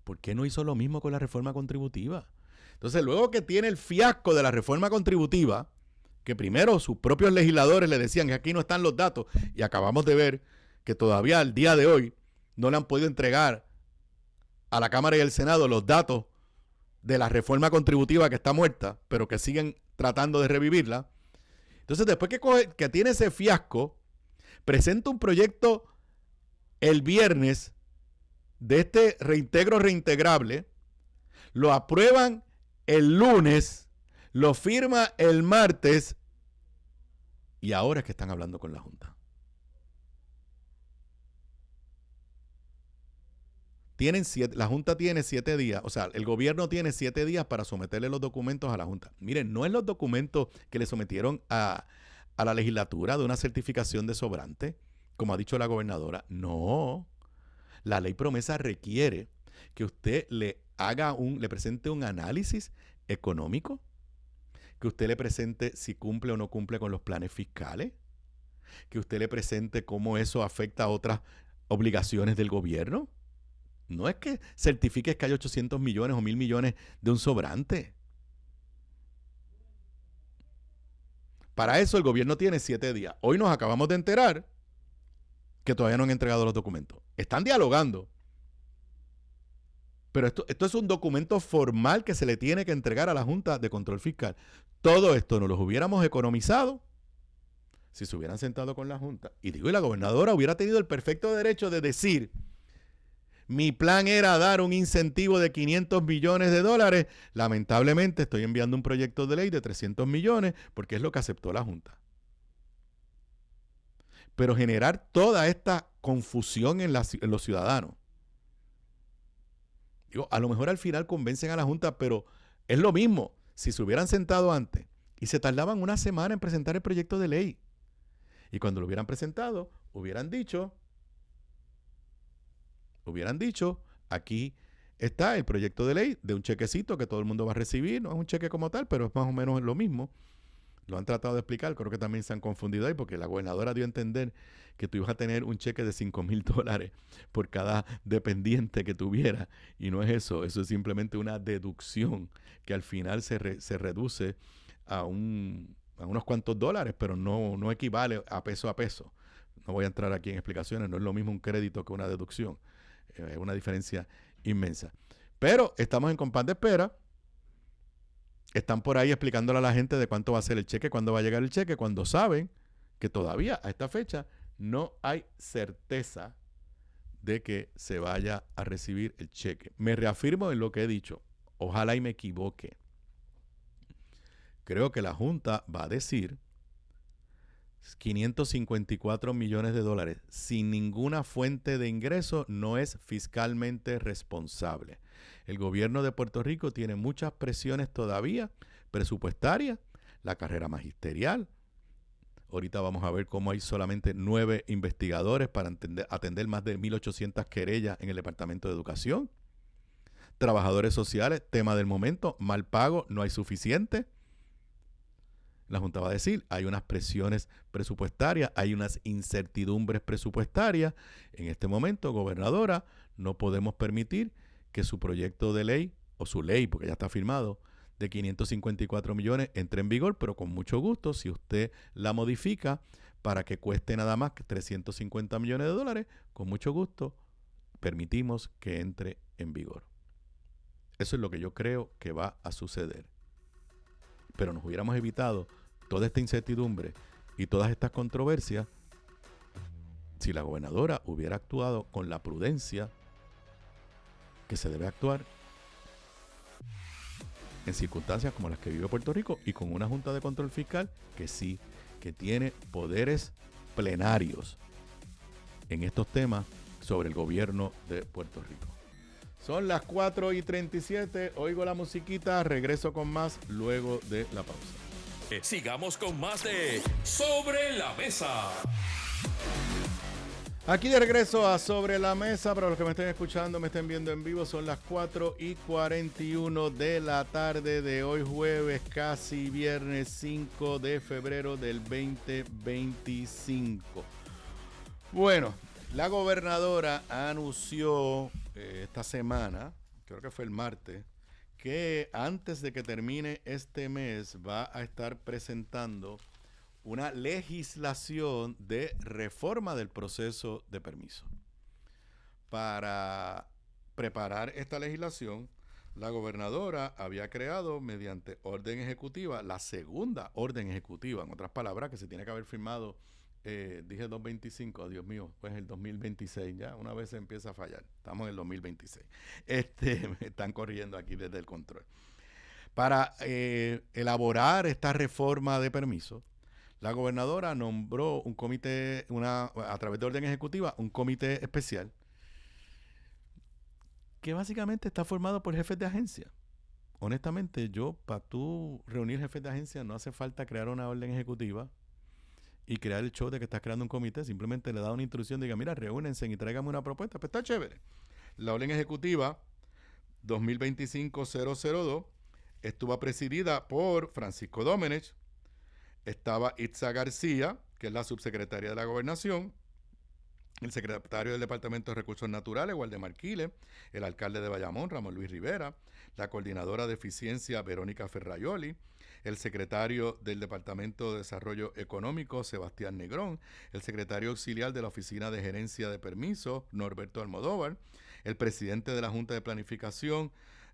¿Por qué no hizo lo mismo con la reforma contributiva? Entonces, luego que tiene el fiasco de la reforma contributiva, que primero sus propios legisladores le decían que aquí no están los datos, y acabamos de ver que todavía al día de hoy no le han podido entregar a la Cámara y al Senado los datos de la reforma contributiva que está muerta, pero que siguen tratando de revivirla. Entonces, después que tiene ese fiasco, presenta un proyecto el viernes de este reintegro reintegrable, lo aprueban el lunes, lo firma el martes y ahora es que están hablando con la Junta. La Junta tiene 7 días, o sea, el gobierno tiene 7 días para someterle los documentos a la Junta. Miren, no es los documentos que le sometieron a la legislatura de una certificación de sobrante, como ha dicho la gobernadora. No, la ley promesa requiere que usted le presente un análisis económico, que usted le presente si cumple o no cumple con los planes fiscales, que usted le presente cómo eso afecta a otras obligaciones del gobierno. No es que certifiques que hay 800 millones o 1,000 millones de un sobrante. Para eso el gobierno tiene 7 días. Hoy nos acabamos de enterar que todavía no han entregado los documentos. Están dialogando. Pero esto es un documento formal que se le tiene que entregar a la Junta de Control Fiscal. Todo esto nos los hubiéramos economizado si se hubieran sentado con la Junta. Y la gobernadora hubiera tenido el perfecto derecho de decir, mi plan era dar un incentivo de $500 millones. Lamentablemente estoy enviando un proyecto de ley de 300 millones porque es lo que aceptó la Junta. Pero generar toda esta confusión en los ciudadanos. A lo mejor al final convencen a la Junta, pero es lo mismo. Si se hubieran sentado antes y se tardaban una semana en presentar el proyecto de ley. Y cuando lo hubieran presentado, hubieran dicho, aquí está el proyecto de ley de un chequecito que todo el mundo va a recibir. No es un cheque como tal, pero es más o menos lo mismo. Lo han tratado de explicar, creo que también se han confundido ahí porque la gobernadora dio a entender que tú ibas a tener un cheque de $5,000 por cada dependiente que tuviera y no es eso es simplemente una deducción que al final se reduce a unos cuantos dólares, pero no equivale a peso. No voy a entrar aquí en explicaciones, no es lo mismo un crédito que una deducción, es una diferencia inmensa. Pero estamos en compás de espera. Están por ahí explicándole a la gente de cuánto va a ser el cheque, cuándo va a llegar el cheque, cuando saben que todavía a esta fecha no hay certeza de que se vaya a recibir el cheque. Me reafirmo en lo que he dicho. Ojalá y me equivoque. Creo que la Junta va a decir $554 millones sin ninguna fuente de ingreso no es fiscalmente responsable. El gobierno de Puerto Rico tiene muchas presiones todavía presupuestarias, la carrera magisterial. Ahorita vamos a ver cómo hay solamente 9 investigadores para atender más de 1,800 querellas en el Departamento de Educación. Trabajadores sociales, tema del momento, mal pago, no hay suficiente. La Junta va a decir, hay unas presiones presupuestarias, hay unas incertidumbres presupuestarias. En este momento, gobernadora, no podemos permitir que su proyecto de ley, o su ley, porque ya está firmado, de 554 millones entre en vigor, pero con mucho gusto, si usted la modifica para que cueste nada más que $350 millones, con mucho gusto permitimos que entre en vigor. Eso es lo que yo creo que va a suceder. Pero nos hubiéramos evitado toda esta incertidumbre y todas estas controversias si la gobernadora hubiera actuado con la prudencia que se debe actuar en circunstancias como las que vive Puerto Rico y con una Junta de Control Fiscal que sí, que tiene poderes plenarios en estos temas sobre el gobierno de Puerto Rico. Son las 4:37, oigo la musiquita, regreso con más luego de la pausa. Sigamos con más de Sobre la Mesa. Aquí de regreso a Sobre la Mesa, para los que me estén escuchando, me estén viendo en vivo, son las 4:41 de la tarde de hoy jueves, casi viernes 5 de febrero del 2025. Bueno, la gobernadora anunció esta semana, creo que fue el martes, que antes de que termine este mes va a estar presentando una legislación de reforma del proceso de permiso. Para preparar esta legislación, la gobernadora había creado mediante orden ejecutiva, la segunda orden ejecutiva, en otras palabras, que se tiene que haber firmado, dije 225, Dios mío, pues el 2026, ya una vez se empieza a fallar, estamos en el 2026. Me están corriendo aquí desde el control. Para elaborar esta reforma de permiso, la gobernadora nombró un comité, a través de orden ejecutiva, un comité especial que básicamente está formado por jefes de agencia. Honestamente, para tú reunir jefes de agencia no hace falta crear una orden ejecutiva y crear el show de que estás creando un comité. Simplemente le da una instrucción, diga, mira, reúnense y tráigame una propuesta. Pues está chévere. La orden ejecutiva 2025-002 estuvo presidida por Francisco Domenech. Estaba Itza García, que es la subsecretaria de la Gobernación, el secretario del Departamento de Recursos Naturales, Waldemar Quiles, el alcalde de Bayamón, Ramón Luis Rivera, la coordinadora de Eficiencia, Verónica Ferraioli, el secretario del Departamento de Desarrollo Económico, Sebastián Negrón, el secretario auxiliar de la Oficina de Gerencia de Permisos, Norberto Almodóvar, el presidente de la Junta de Planificación,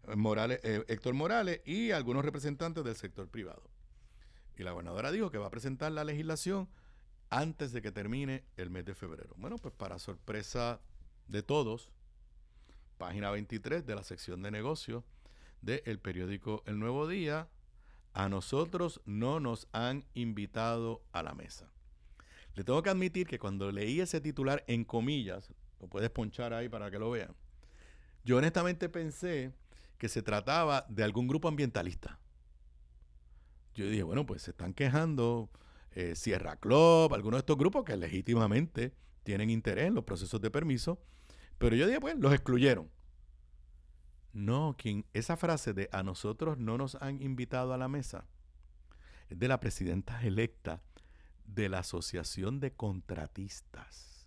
Héctor Morales, y algunos representantes del sector privado. Y la gobernadora dijo que va a presentar la legislación antes de que termine el mes de febrero. Bueno, pues para sorpresa de todos, página 23 de la sección de negocios del periódico El Nuevo Día, a nosotros no nos han invitado a la mesa. Le tengo que admitir que cuando leí ese titular en comillas, lo puedes ponchar ahí para que lo vean, yo honestamente pensé que se trataba de algún grupo ambientalista. Yo dije, bueno, pues se están quejando Sierra Club, algunos de estos grupos que legítimamente tienen interés en los procesos de permiso, pero yo dije, pues, los excluyeron. No, esa frase de a nosotros no nos han invitado a la mesa es de la presidenta electa de la Asociación de Contratistas.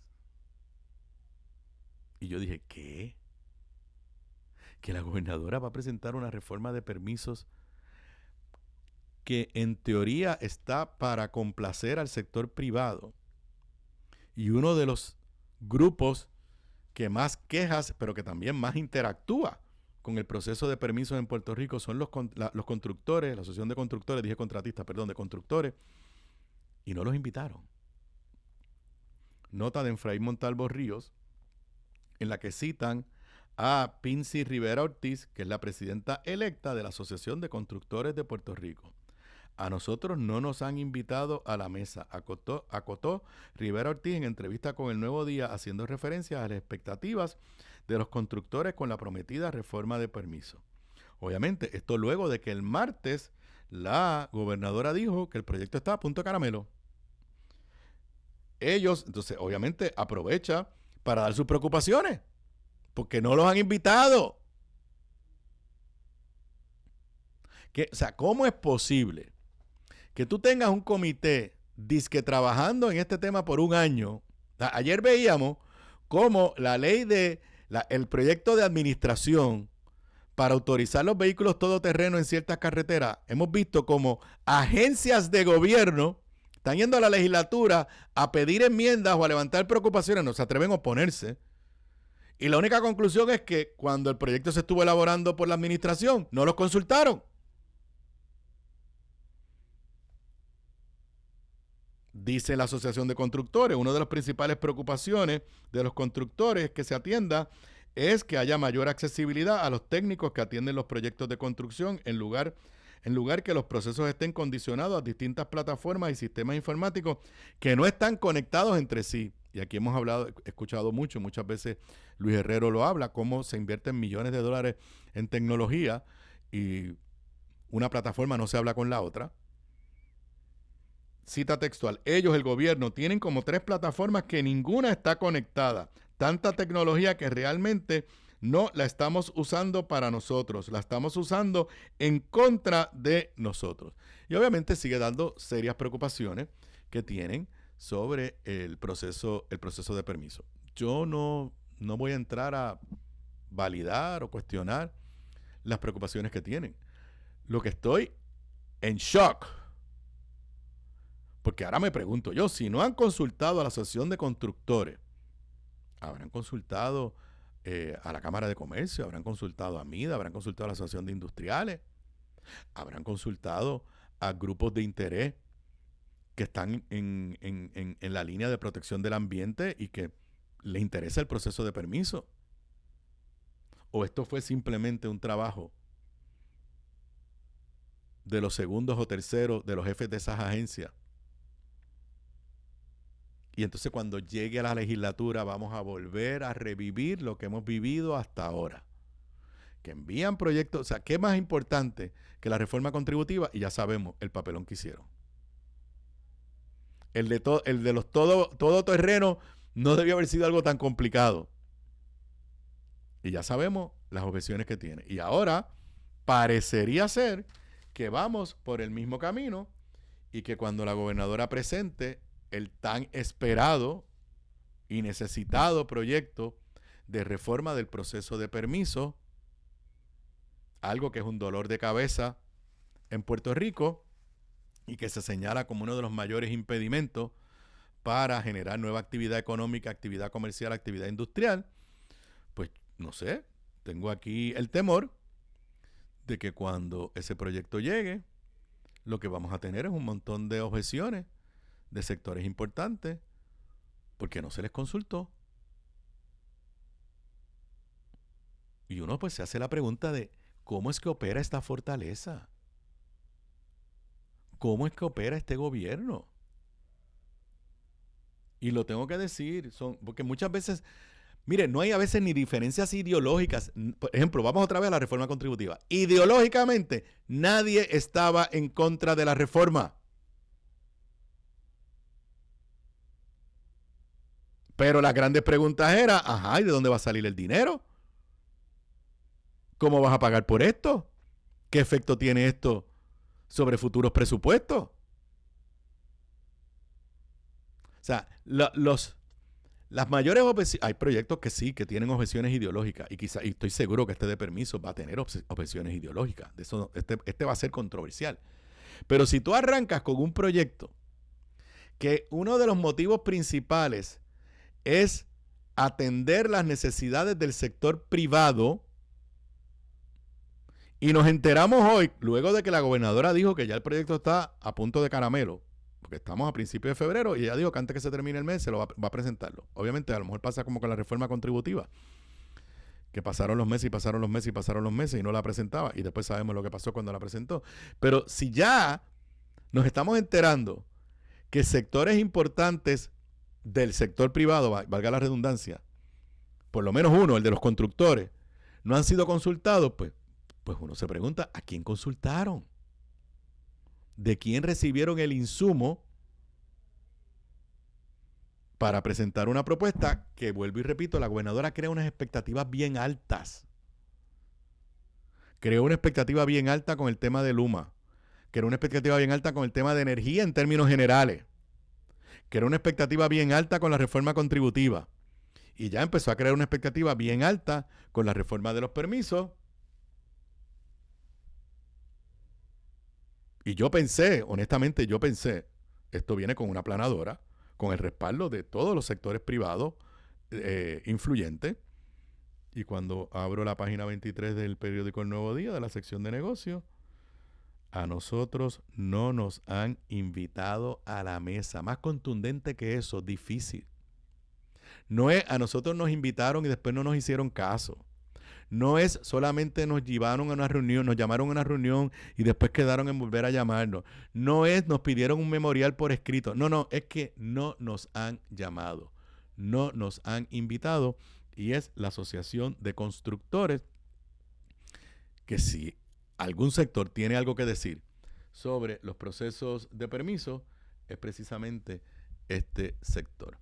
Y yo dije, ¿qué? Que la gobernadora va a presentar una reforma de permisos que en teoría está para complacer al sector privado. Y uno de los grupos que más quejas, pero que también más interactúa con el proceso de permisos en Puerto Rico son los constructores, la Asociación de Constructores, dije contratistas, perdón, de constructores, y no los invitaron. Nota de Efraín Montalvo Ríos, en la que citan a Pincy Rivera Ortiz, que es la presidenta electa de la Asociación de Constructores de Puerto Rico. A nosotros no nos han invitado a la mesa, acotó Rivera Ortiz en entrevista con El Nuevo Día, haciendo referencia a las expectativas de los constructores con la prometida reforma de permiso. Obviamente, esto luego de que el martes la gobernadora dijo que el proyecto estaba a punto de caramelo. Ellos, entonces, obviamente, aprovecha para dar sus preocupaciones, porque no los han invitado. O sea, ¿cómo es posible que tú tengas un comité disque trabajando en este tema por un año? Ayer veíamos cómo la ley el proyecto de administración para autorizar los vehículos todoterreno en ciertas carreteras, hemos visto como agencias de gobierno están yendo a la legislatura a pedir enmiendas o a levantar preocupaciones, no se atreven a oponerse. Y la única conclusión es que cuando el proyecto se estuvo elaborando por la administración, no los consultaron. Dice la Asociación de Constructores, una de las principales preocupaciones de los constructores que se atienda es que haya mayor accesibilidad a los técnicos que atienden los proyectos de construcción en lugar que los procesos estén condicionados a distintas plataformas y sistemas informáticos que no están conectados entre sí y aquí hemos escuchado muchas veces Luis Herrero lo habla, cómo se invierten millones de dólares en tecnología y una plataforma no se habla con la otra. Cita textual, ellos, el gobierno, tienen como 3 plataformas que ninguna está conectada. Tanta tecnología que realmente no la estamos usando para nosotros, la estamos usando en contra de nosotros. Y obviamente sigue dando serias preocupaciones que tienen sobre el proceso de permiso. Yo no voy a entrar a validar o cuestionar las preocupaciones que tienen. Lo que estoy en shock, porque ahora me pregunto yo, si no han consultado a la Asociación de Constructores, habrán consultado a la Cámara de Comercio, habrán consultado a MIDA, habrán consultado a la Asociación de Industriales, habrán consultado a grupos de interés que están en la línea de protección del ambiente y que les interesa el proceso de permiso. ¿O esto fue simplemente un trabajo de los segundos o terceros de los jefes de esas agencias? Y entonces cuando llegue a la legislatura vamos a volver a revivir lo que hemos vivido hasta ahora. Que envían proyectos, o sea, ¿qué más importante que la reforma contributiva? Y ya sabemos el papelón que hicieron. El de los todoterrenos no debió haber sido algo tan complicado. Y ya sabemos las objeciones que tiene. Y ahora parecería ser que vamos por el mismo camino y que cuando la gobernadora presente el tan esperado y necesitado proyecto de reforma del proceso de permiso, algo que es un dolor de cabeza en Puerto Rico y que se señala como uno de los mayores impedimentos para generar nueva actividad económica, actividad comercial, actividad industrial, pues no sé, tengo aquí el temor de que cuando ese proyecto llegue, lo que vamos a tener es un montón de objeciones de sectores importantes porque no se les consultó. Y uno pues se hace la pregunta de ¿cómo es que opera esta fortaleza? ¿Cómo es que opera este gobierno? Y lo tengo que decir, porque muchas veces, mire, no hay a veces ni diferencias ideológicas. Por ejemplo, vamos otra vez a la reforma contributiva. Ideológicamente, nadie estaba en contra de la reforma. Pero las grandes preguntas eran, ¿y de dónde va a salir el dinero? ¿Cómo vas a pagar por esto? ¿Qué efecto tiene esto sobre futuros presupuestos? O sea, las mayores objeciones, hay proyectos que sí, que tienen objeciones ideológicas y estoy seguro que este de permiso va a tener objeciones ideológicas. De eso, este va a ser controversial. Pero si tú arrancas con un proyecto que uno de los motivos principales es atender las necesidades del sector privado, y nos enteramos hoy, luego de que la gobernadora dijo que ya el proyecto está a punto de caramelo, porque estamos a principios de febrero y ella dijo que antes que se termine el mes se lo va a presentarlo. Obviamente a lo mejor pasa como con la reforma contributiva, que pasaron los meses y pasaron los meses y pasaron los meses y no la presentaba, y después sabemos lo que pasó cuando la presentó. Pero si ya nos estamos enterando que sectores importantes del sector privado, valga la redundancia, por lo menos uno, el de los constructores, no han sido consultados, pues uno se pregunta, ¿a quién consultaron? ¿De quién recibieron el insumo para presentar una propuesta que, vuelvo y repito, la gobernadora crea unas expectativas bien altas? Creó una expectativa bien alta con el tema de Luma, creó una expectativa bien alta con el tema de energía en términos generales, creó una expectativa bien alta con la reforma contributiva y ya empezó a crear una expectativa bien alta con la reforma de los permisos. Y yo pensé, honestamente, esto viene con una aplanadora, con el respaldo de todos los sectores privados influyentes. Y cuando abro la página 23 del periódico El Nuevo Día, de la sección de negocios, a nosotros no nos han invitado a la mesa. Más contundente que eso, difícil. No es, a nosotros nos invitaron y después no nos hicieron caso. No es solamente nos llamaron a una reunión y después quedaron en volver a llamarnos. No es nos pidieron un memorial por escrito. No, es que no nos han llamado. no nos han invitado, y es la Asociación de Constructores, que si algún sector tiene algo que decir sobre los procesos de permiso, es precisamente este sector.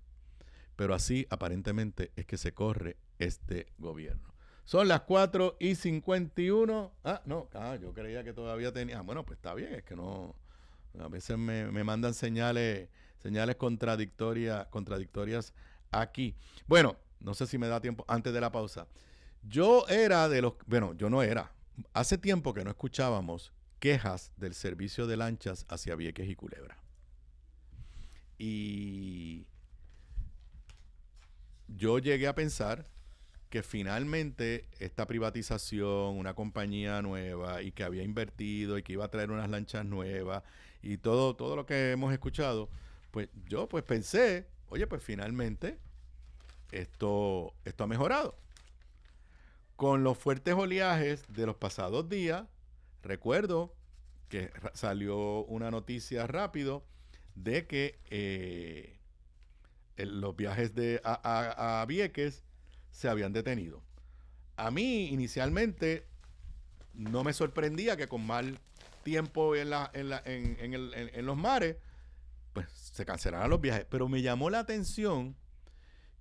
Pero así aparentemente es que se corre este gobierno. Son las 4:51. Yo creía que todavía tenía. Bueno, pues está bien, es que no. A veces me mandan señales contradictorias aquí. Bueno, no sé si me da tiempo antes de la pausa. Yo no era. Hace tiempo que no escuchábamos quejas del servicio de lanchas hacia Vieques y Culebra. Y yo llegué a pensar que finalmente esta privatización, una compañía nueva y que había invertido y que iba a traer unas lanchas nuevas y todo lo que hemos escuchado, pues yo pensé, oye, pues finalmente esto ha mejorado. Con los fuertes oleajes de los pasados días, recuerdo que salió una noticia rápido de que los viajes a Vieques se habían detenido. A mí, inicialmente, no me sorprendía que con mal tiempo en los mares, pues se cancelaran los viajes. Pero me llamó la atención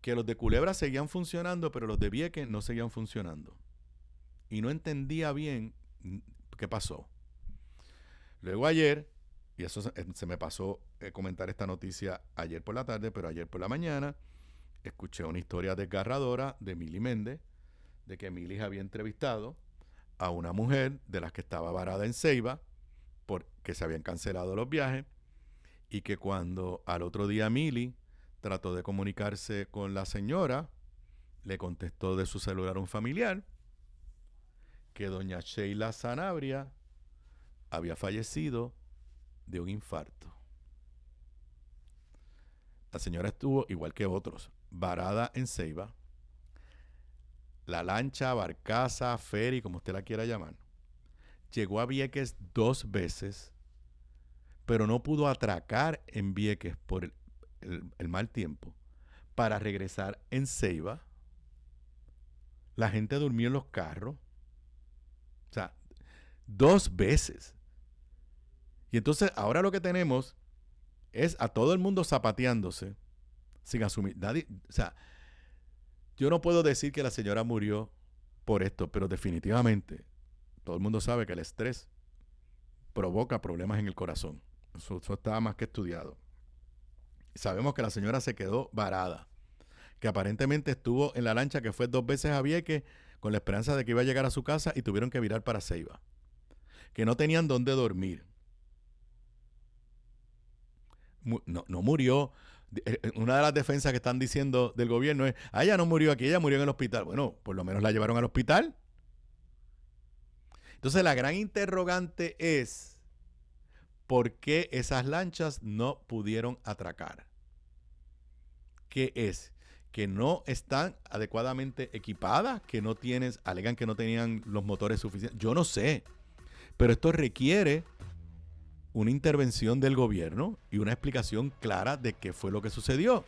que los de Culebra seguían funcionando, pero los de Vieques no seguían funcionando. Y no entendía bien qué pasó. Luego ayer, y eso se me pasó comentar esta noticia ayer por la tarde, pero ayer por la mañana, escuché una historia desgarradora de Mili Méndez, de que Mili había entrevistado a una mujer de las que estaba varada en Ceiba, porque se habían cancelado los viajes, y que cuando al otro día Mili trató de comunicarse con la señora, le contestó de su celular un familiar que doña Sheila Sanabria había fallecido de un infarto. La señora estuvo, igual que otros, varada en Ceiba. La lancha, barcaza, ferry, como usted la quiera llamar, llegó a Vieques 2 veces, pero no pudo atracar en Vieques por el mal tiempo. Para regresar en Ceiba, la gente durmió en los carros. O sea, 2 veces. Y entonces ahora lo que tenemos es a todo el mundo zapateándose sin asumir. Nadie, o sea, yo no puedo decir que la señora murió por esto, pero definitivamente todo el mundo sabe que el estrés provoca problemas en el corazón. Eso está más que estudiado. Sabemos que la señora se quedó varada, que aparentemente estuvo en la lancha que fue 2 veces a Vieques con la esperanza de que iba a llegar a su casa y tuvieron que virar para Ceiba, que no tenían dónde dormir. No murió. Una de las defensas que están diciendo del gobierno es, ella no murió aquí, ella murió en el hospital. Bueno, por lo menos la llevaron al hospital. Entonces la gran interrogante es, ¿por qué esas lanchas no pudieron atracar? ¿Qué es? ¿Que no están adecuadamente equipadas? ¿Que no alegan que no tenían los motores suficientes? Yo no sé, pero esto requiere una intervención del gobierno y una explicación clara de qué fue lo que sucedió.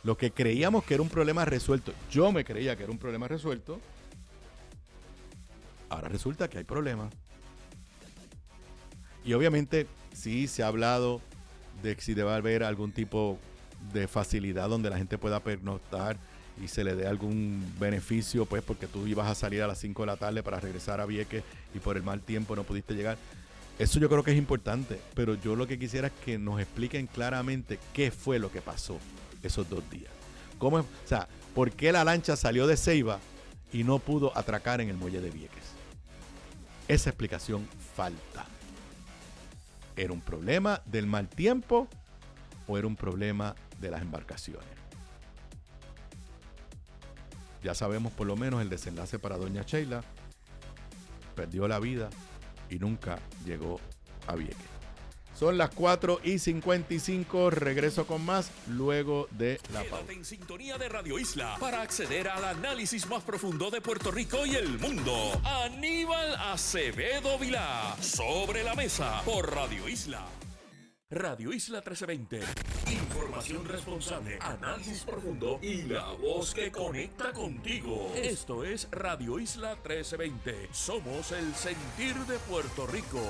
Lo que creíamos que era un problema resuelto, yo me creía que era un problema resuelto, ahora resulta que hay problemas. Y obviamente sí se ha hablado de si debe haber algún tipo de facilidad donde la gente pueda pernoctar y se le dé algún beneficio, pues porque tú ibas a salir a las 5 de la tarde para regresar a Vieques y por el mal tiempo no pudiste llegar. Eso yo creo que es importante, pero yo lo que quisiera es que nos expliquen claramente qué fue lo que pasó esos 2 días. O sea, ¿por qué la lancha salió de Ceiba y no pudo atracar en el muelle de Vieques? Esa explicación falta. ¿Era un problema del mal tiempo o era un problema de las embarcaciones? Ya sabemos por lo menos el desenlace para doña Sheila. Perdió la vida y nunca llegó a Vieques. Son las 4:55. Regreso con más luego de la pausa. Quédate en sintonía de Radio Isla para acceder al análisis más profundo de Puerto Rico y el mundo. Aníbal Acevedo Vilá, Sobre la Mesa, por Radio Isla. Radio Isla 1320. Información responsable, análisis profundo y la voz que conecta contigo. Esto es Radio Isla 1320. Somos el sentir de Puerto Rico.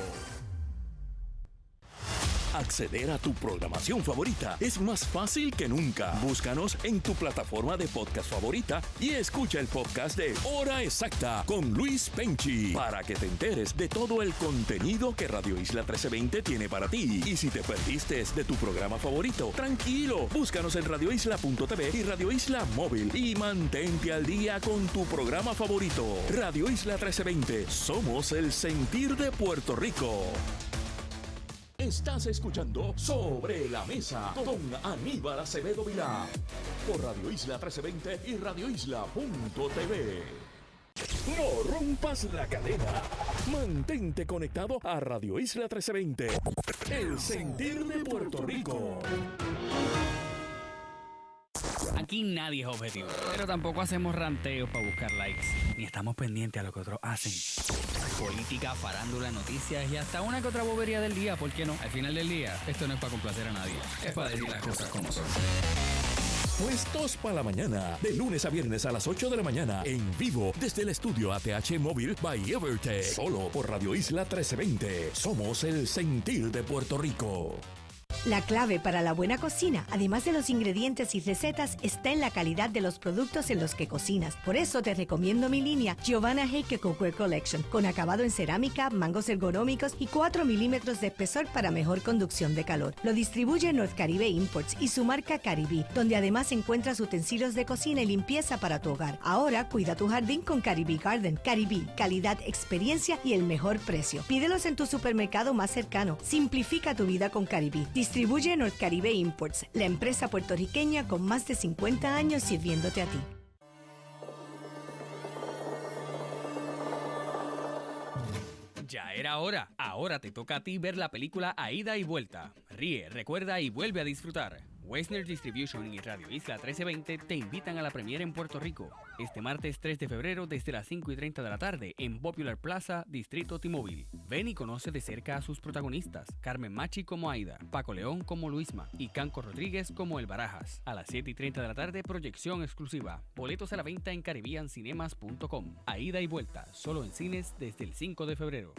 Acceder a tu programación favorita es más fácil que nunca. Búscanos en tu plataforma de podcast favorita y escucha el podcast de Hora Exacta con Luis Penchi para que te enteres de todo el contenido que Radio Isla 1320 tiene para ti. Y si te perdiste de tu programa favorito, tranquilo, búscanos en radioisla.tv y Radio Isla Móvil y mantente al día con tu programa favorito. Radio Isla 1320, somos el sentir de Puerto Rico. Estás escuchando Sobre la Mesa con Aníbal Acevedo Vilá por Radio Isla 1320 y radioisla.tv. No rompas la cadena. Mantente conectado a Radio Isla 1320. El sentir de Puerto Rico. Aquí nadie es objetivo, pero tampoco hacemos ranteos para buscar likes, ni estamos pendientes a lo que otros hacen. Política, farándula, noticias y hasta una que otra bobería del día, ¿por qué no? Al final del día, esto no es para complacer a nadie, es para decir las cosas como son. Puestos para la mañana, de lunes a viernes a las 8 de la mañana, en vivo desde el estudio ATH Móvil by Evertech, solo por Radio Isla 1320. Somos el sentir de Puerto Rico. La clave para la buena cocina, además de los ingredientes y recetas, está en la calidad de los productos en los que cocinas. Por eso te recomiendo mi línea Giovanna Heike Cookware Collection, con acabado en cerámica, mangos ergonómicos y 4 milímetros de espesor para mejor conducción de calor. Lo distribuye North Caribe Imports y su marca Caribí, donde además encuentras utensilios de cocina y limpieza para tu hogar. Ahora cuida tu jardín con Caribí Garden. Caribí, calidad, experiencia y el mejor precio. Pídelos en tu supermercado más cercano. Simplifica tu vida con Caribí. Distribuye North Caribe Imports, la empresa puertorriqueña con más de 50 años sirviéndote a ti. Ya era hora. Ahora te toca a ti ver la película A Ida y Vuelta. Ríe, recuerda y vuelve a disfrutar. Weisner Distribution y Radio Isla 1320 te invitan a la premiere en Puerto Rico este martes 3 de febrero desde las 5:30 de la tarde en Popular Plaza, Distrito T-Mobile. Ven y conoce de cerca a sus protagonistas, Carmen Machi como Aida, Paco León como Luisma y Canco Rodríguez como El Barajas. A las 7:30 de la tarde, proyección exclusiva. Boletos a la venta en caribbeancinemas.com. A Ida y Vuelta, solo en cines desde el 5 de febrero.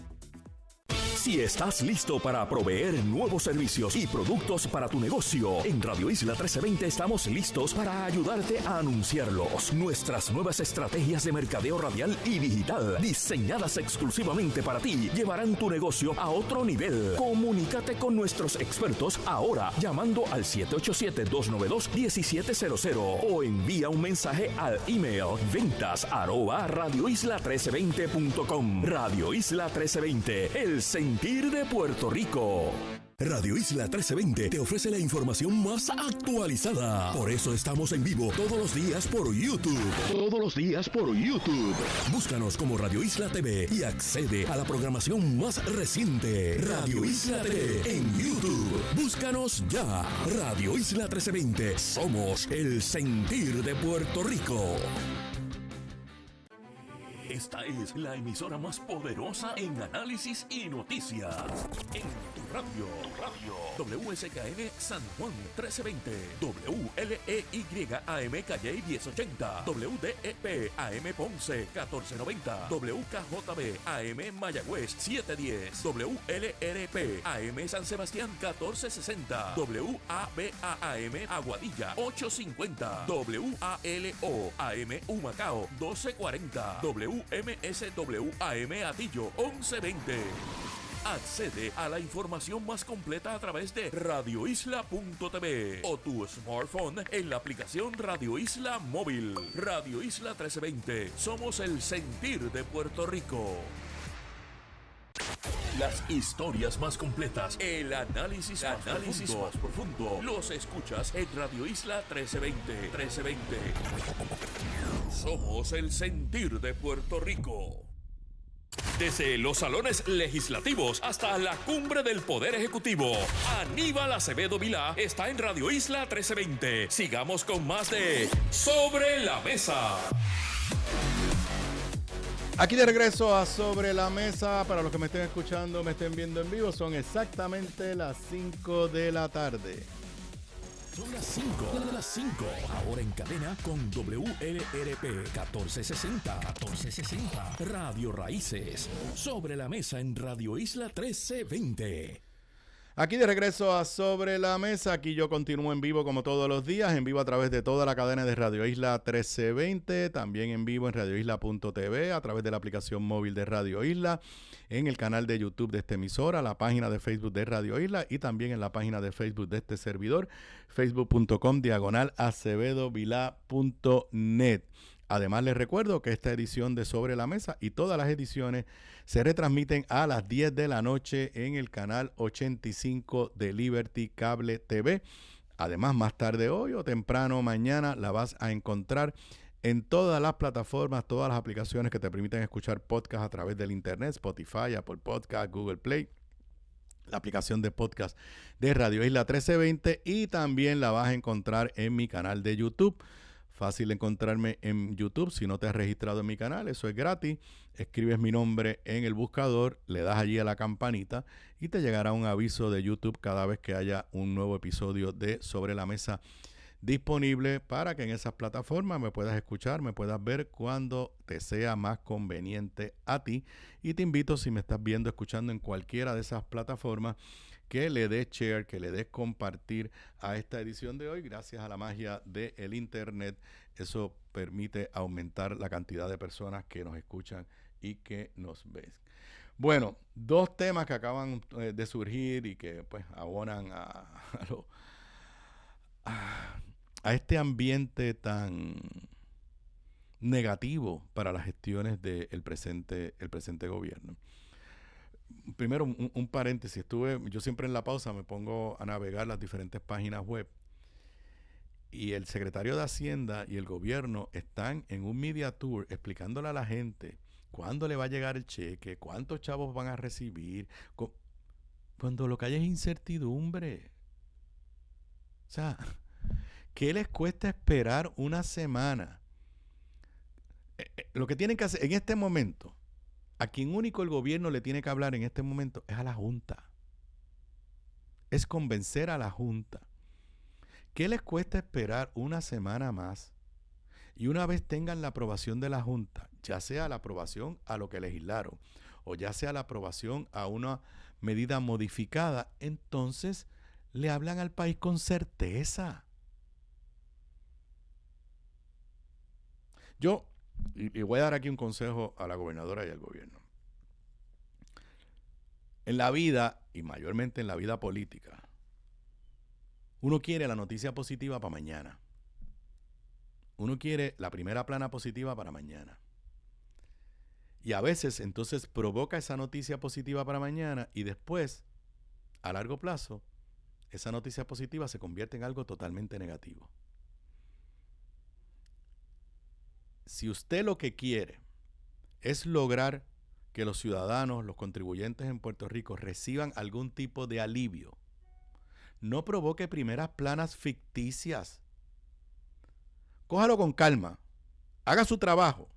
Si estás listo para proveer nuevos servicios y productos para tu negocio, en Radio Isla 1320 estamos listos para ayudarte a anunciarlos. Nuestras nuevas estrategias de mercadeo radial y digital, diseñadas exclusivamente para ti, llevarán tu negocio a otro nivel. Comunícate con nuestros expertos ahora llamando al 787-292-1700 o envía un mensaje al email ventas@radioisla1320.com. Radio Isla 1320, el sentir de Puerto Rico. Radio Isla 1320 te ofrece la información más actualizada. Por eso estamos en vivo todos los días por YouTube. Búscanos como Radio Isla TV y accede a la programación más reciente. Radio Isla TV en YouTube. Búscanos ya. Radio Isla 1320. Somos el sentir de Puerto Rico. Esta es la emisora más poderosa en análisis y noticias. En tu radio. WSKN San Juan 1320. WLEYAM Calle 1080. WDEP AM Ponce 1490. WKJB AM Mayagüez 710. WLRP AM San Sebastián 1460. WABAM Aguadilla 850. WALO AM Humacao 1240. MSWAM Atillo 1120. Accede a la información más completa a través de radioisla.tv o tu smartphone en la aplicación Radio Isla Móvil. Radio Isla 1320. Somos el sentir de Puerto Rico. Las historias más completas, el análisis más profundo, los escuchas en Radio Isla 1320. Somos el sentir de Puerto Rico. Desde los salones legislativos hasta la cumbre del Poder Ejecutivo, Aníbal Acevedo Vilá está en Radio Isla 1320. Sigamos con más de Sobre la Mesa. Aquí de regreso a Sobre la Mesa. Para los que me estén escuchando, me estén viendo en vivo, son exactamente las 5 de la tarde. Son las 5. Ahora en cadena con WLRP 1460. Radio Raíces. Sobre la Mesa en Radio Isla 1320. Aquí de regreso a Sobre la Mesa. Aquí yo continúo en vivo como todos los días, en vivo a través de toda la cadena de Radio Isla 1320, también en vivo en radioisla.tv, a través de la aplicación móvil de Radio Isla, en el canal de YouTube de esta emisora, la página de Facebook de Radio Isla y también en la página de Facebook de este servidor, facebook.com/acevedovilá.net. Además, les recuerdo que esta edición de Sobre la Mesa y todas las ediciones se retransmiten a las 10 de la noche en el canal 85 de Liberty Cable TV. Además, más tarde hoy o temprano mañana la vas a encontrar en todas las plataformas, todas las aplicaciones que te permiten escuchar podcast a través del internet, Spotify, Apple Podcast, Google Play, la aplicación de podcast de Radio Isla 1320 y también la vas a encontrar en mi canal de YouTube. Fácil encontrarme en YouTube si no te has registrado en mi canal, eso es gratis. Escribes mi nombre en el buscador, le das allí a la campanita y te llegará un aviso de YouTube cada vez que haya un nuevo episodio de Sobre la Mesa disponible para que en esas plataformas me puedas escuchar, me puedas ver cuando te sea más conveniente a ti. Y te invito, si me estás viendo, escuchando en cualquiera de esas plataformas, que le des share, que le des compartir a esta edición de hoy. Gracias a la magia del internet, eso permite aumentar la cantidad de personas que nos escuchan y que nos ven. Bueno, dos temas que acaban de surgir y que pues abonan a este ambiente tan negativo para las gestiones del presente gobierno. Primero, un paréntesis. Yo siempre en la pausa me pongo a navegar las diferentes páginas web y el secretario de Hacienda y el gobierno están en un media tour explicándole a la gente cuándo le va a llegar el cheque, cuántos chavos van a recibir, cuando lo que hay es incertidumbre. O sea, ¿qué les cuesta esperar una semana? Lo que tienen que hacer en este momento, a quien único el gobierno le tiene que hablar en este momento es a la Junta. Es convencer a la Junta. ¿Qué les cuesta esperar una semana más? Y una vez tengan la aprobación de la Junta, ya sea la aprobación a lo que legislaron o ya sea la aprobación a una medida modificada, entonces le hablan al país con certeza. Y voy a dar aquí un consejo a la gobernadora y al gobierno. En la vida, y mayormente en la vida política, uno quiere la noticia positiva para mañana. Uno quiere la primera plana positiva para mañana. Y a veces entonces provoca esa noticia positiva para mañana y después, a largo plazo, esa noticia positiva se convierte en algo totalmente negativo. Si usted lo que quiere es lograr que los ciudadanos, los contribuyentes en Puerto Rico reciban algún tipo de alivio, no provoque primeras planas ficticias. Cójalo con calma, haga su trabajo,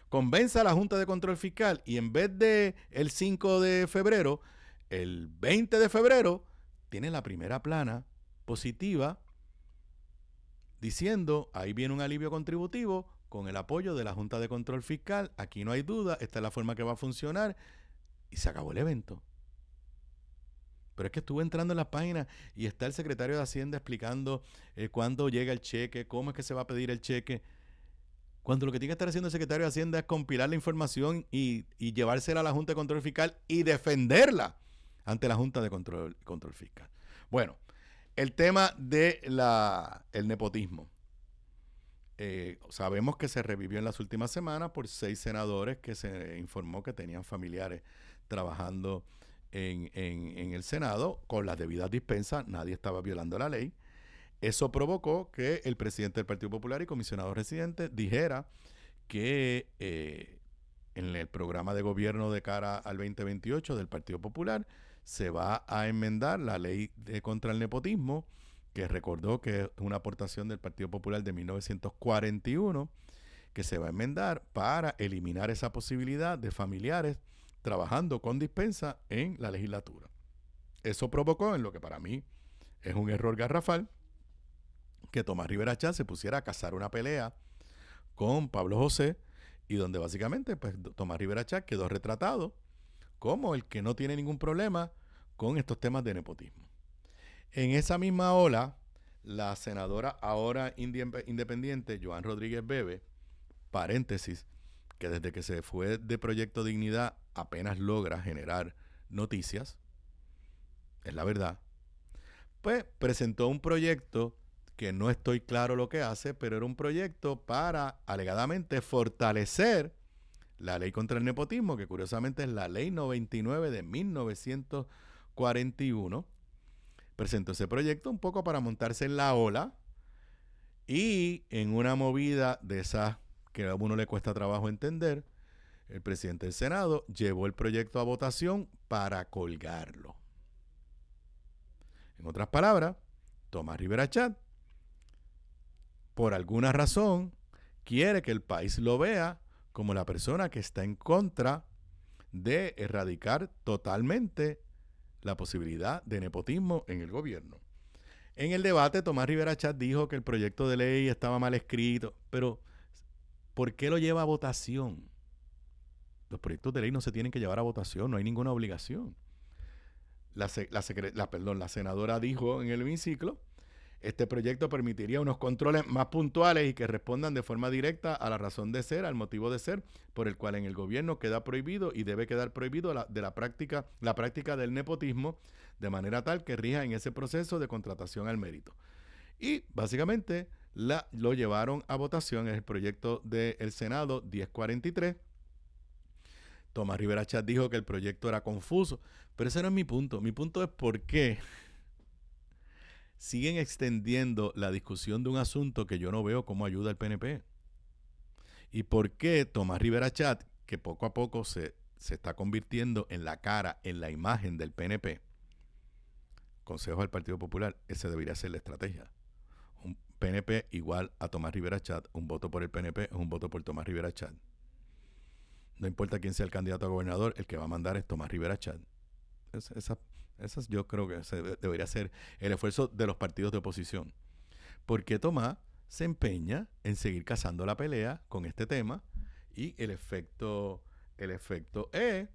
convenza a la Junta de Control Fiscal y en vez de el 5 de febrero, el 20 de febrero, tiene la primera plana positiva diciendo, ahí viene un alivio contributivo con el apoyo de la Junta de Control Fiscal, aquí no hay duda, esta es la forma que va a funcionar y se acabó el evento. Pero es que estuve entrando en las páginas y está el secretario de Hacienda explicando cuándo llega el cheque, cómo es que se va a pedir el cheque, cuando lo que tiene que estar haciendo el secretario de Hacienda es compilar la información y llevársela a la Junta de Control Fiscal y defenderla ante la Junta de Control Fiscal. Bueno, el tema de el nepotismo. Sabemos que se revivió en las últimas semanas por 6 senadores que se informó que tenían familiares trabajando en el Senado con las debidas dispensas, nadie estaba violando la ley. Eso provocó que el presidente del Partido Popular y comisionado residente dijera que en el programa de gobierno de cara al 2028 del Partido Popular se va a enmendar la ley contra el nepotismo, que recordó que es una aportación del Partido Popular de 1941, que se va a enmendar para eliminar esa posibilidad de familiares trabajando con dispensa en la legislatura. Eso provocó, en lo que para mí es un error garrafal, que Tomás Rivera Chat se pusiera a cazar una pelea con Pablo José, y donde básicamente pues, Tomás Rivera Chat quedó retratado como el que no tiene ningún problema con estos temas de nepotismo. En esa misma ola, la senadora ahora independiente, Joan Rodríguez Bebe, paréntesis, que desde que se fue de Proyecto Dignidad apenas logra generar noticias, es la verdad, pues presentó un proyecto que no estoy claro lo que hace, pero era un proyecto para, alegadamente, fortalecer la ley contra el nepotismo, que curiosamente es la ley 99 de 1941. Presentó ese proyecto un poco para montarse en la ola y en una movida de esas que a uno le cuesta trabajo entender, el presidente del Senado llevó el proyecto a votación para colgarlo. En otras palabras, Tomás Rivera Chat, por alguna razón, quiere que el país lo vea como la persona que está en contra de erradicar totalmente la posibilidad de nepotismo en el gobierno. En el debate, Tomás Rivera Chat dijo que el proyecto de ley estaba mal escrito, pero ¿por qué lo lleva a votación? Los proyectos de ley no se tienen que llevar a votación, no hay ninguna obligación. La senadora dijo en el hemiciclo, este proyecto permitiría unos controles más puntuales y que respondan de forma directa a la razón de ser, al motivo de ser, por el cual en el gobierno queda prohibido y debe quedar prohibido la práctica del nepotismo, de manera tal que rija en ese proceso de contratación al mérito. Y básicamente lo llevaron a votación en el proyecto del Senado 1043. Tomás Rivera Chat dijo que el proyecto era confuso, pero ese no es mi punto. Mi punto es por qué siguen extendiendo la discusión de un asunto que yo no veo cómo ayuda al PNP. Y por qué Tomás Rivera Chat, que poco a poco se está convirtiendo en la cara, en la imagen del PNP, consejo al Partido Popular, esa debería ser la estrategia. Un PNP igual a Tomás Rivera Chat, un voto por el PNP es un voto por Tomás Rivera Chat. No importa quién sea el candidato a gobernador, el que va a mandar es Tomás Rivera Chat. Esas yo creo que debería ser el esfuerzo de los partidos de oposición. Porque Tomás se empeña en seguir cazando la pelea con este tema y el efecto es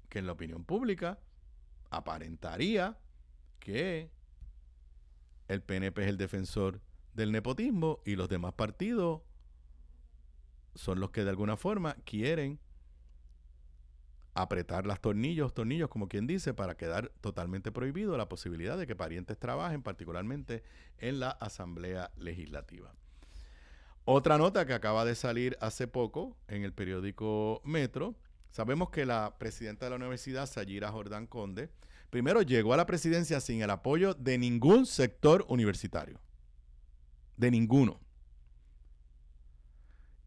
que en la opinión pública aparentaría que el PNP es el defensor del nepotismo y los demás partidos son los que de alguna forma quieren apretar los tornillos, como quien dice, para quedar totalmente prohibido la posibilidad de que parientes trabajen, particularmente en la Asamblea Legislativa. Otra nota que acaba de salir hace poco en el periódico Metro. Sabemos que la presidenta de la universidad, Sayira Jordán Conde, primero llegó a la presidencia sin el apoyo de ningún sector universitario. De ninguno.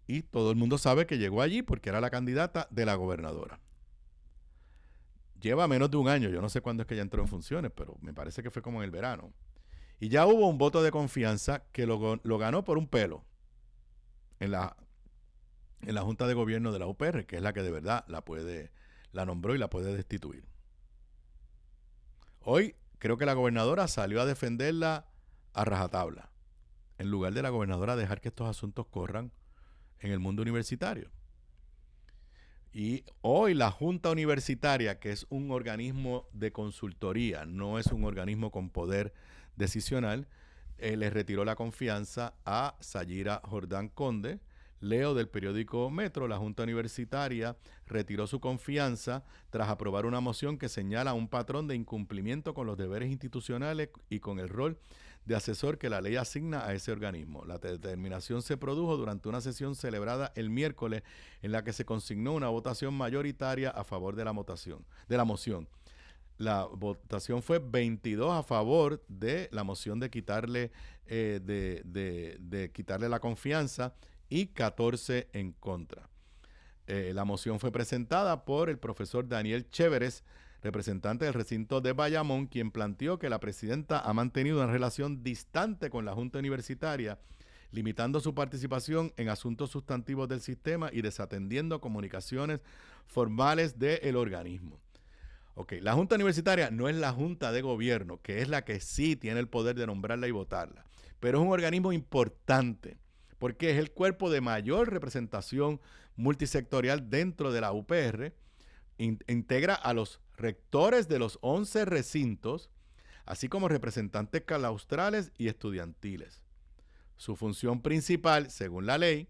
Y todo el mundo sabe que llegó allí porque era la candidata de la gobernadora. Lleva menos de un año, yo no sé cuándo es que ella entró en funciones, pero me parece que fue como en el verano. Y ya hubo un voto de confianza que lo ganó por un pelo en la Junta de Gobierno de la UPR, que es la que de verdad la nombró y la puede destituir. Hoy creo que la gobernadora salió a defenderla a rajatabla, en lugar de la gobernadora dejar que estos asuntos corran en el mundo universitario. Y hoy la Junta Universitaria, que es un organismo de consultoría, no es un organismo con poder decisional, le retiró la confianza a Sayira Jordán Conde. Leo del periódico Metro, la Junta Universitaria retiró su confianza tras aprobar una moción que señala un patrón de incumplimiento con los deberes institucionales y con el rol de asesor que la ley asigna a ese organismo. La determinación se produjo durante una sesión celebrada el miércoles en la que se consignó una votación mayoritaria a favor de la moción. La votación fue 22 a favor de la moción de quitarle quitarle la confianza y 14 en contra. La moción fue presentada por el profesor Daniel Chéveres, representante del recinto de Bayamón, quien planteó que la presidenta ha mantenido una relación distante con la Junta Universitaria, limitando su participación en asuntos sustantivos del sistema y desatendiendo comunicaciones formales del organismo. Ok, la Junta Universitaria no es la Junta de Gobierno, que es la que sí tiene el poder de nombrarla y votarla, pero es un organismo importante porque es el cuerpo de mayor representación multisectorial dentro de la UPR, integra a los rectores de los 11 recintos, así como representantes claustrales y estudiantiles. Su función principal, según la ley,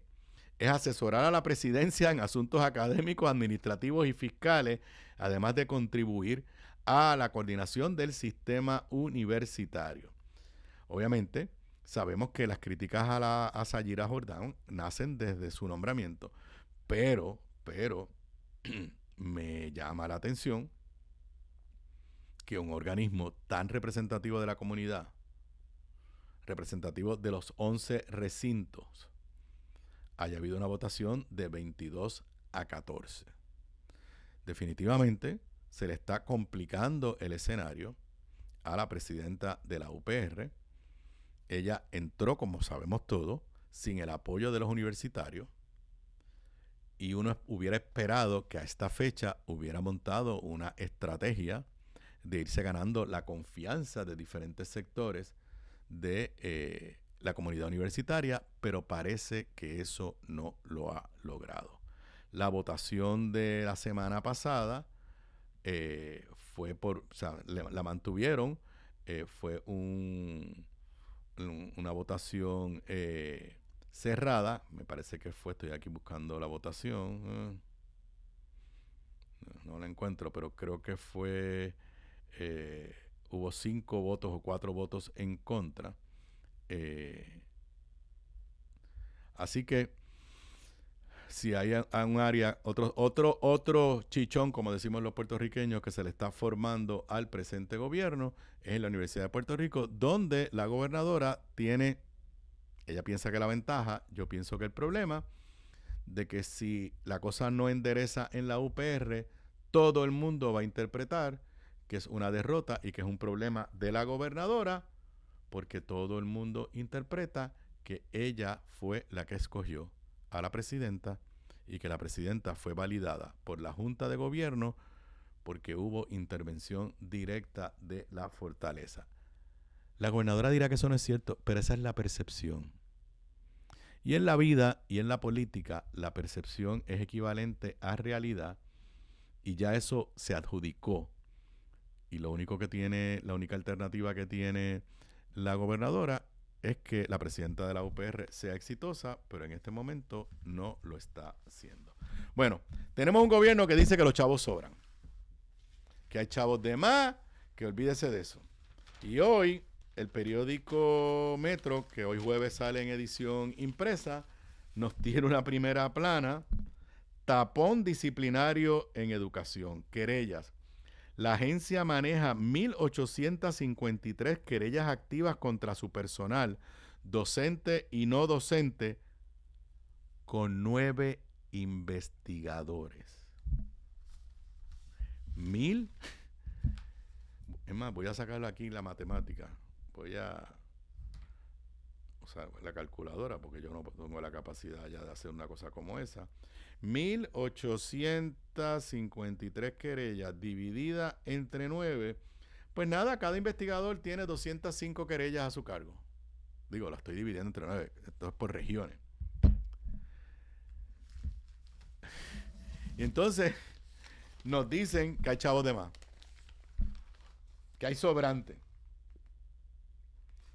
es asesorar a la presidencia en asuntos académicos, administrativos y fiscales, además de contribuir a la coordinación del sistema universitario. Obviamente, sabemos que las críticas a Sayira Jordán nacen desde su nombramiento, pero me llama la atención que un organismo tan representativo de la comunidad, representativo de los 11 recintos, haya habido una votación de 22-14. Definitivamente se le está complicando el escenario a la presidenta de la UPR. Ella entró, como sabemos todos, sin el apoyo de los universitarios, y uno hubiera esperado que a esta fecha hubiera montado una estrategia de irse ganando la confianza de diferentes sectores de la comunidad universitaria, pero parece que eso no lo ha logrado. La votación de la semana pasada fue la mantuvieron, fue una votación cerrada, me parece que estoy aquí buscando la votación, no la encuentro, pero creo que hubo 5 votos o 4 votos en contra. Así que si hay un área, otro chichón, como decimos los puertorriqueños, que se le está formando al presente gobierno, es en la Universidad de Puerto Rico, donde la gobernadora ella piensa que la ventaja, yo pienso que el problema, de que si la cosa no endereza en la UPR, todo el mundo va a interpretar que es una derrota y que es un problema de la gobernadora, porque todo el mundo interpreta que ella fue la que escogió a la presidenta y que la presidenta fue validada por la Junta de Gobierno porque hubo intervención directa de la fortaleza. La gobernadora dirá que eso no es cierto, pero esa es la percepción. Y en la vida y en la política, la percepción es equivalente a realidad, y ya eso se adjudicó. Y la única alternativa que tiene la gobernadora es que la presidenta de la UPR sea exitosa, pero en este momento no lo está haciendo. Bueno, tenemos un gobierno que dice que los chavos sobran, que hay chavos de más, que olvídese de eso. Y hoy, el periódico Metro, que hoy jueves sale en edición impresa, nos tiene una primera plana: tapón disciplinario en educación, querellas. La agencia maneja 1,853 querellas activas contra su personal, docente y no docente, con 9 investigadores. 1,000. Es más, voy a sacarlo aquí la matemática. Voy a usar la calculadora porque yo no tengo la capacidad ya de hacer una cosa como esa. 1,853 querellas divididas entre 9. Pues nada, cada investigador tiene 205 querellas a su cargo. Digo, la estoy dividiendo entre 9. Esto es por regiones. Y entonces nos dicen que hay chavos de más, que hay sobrante.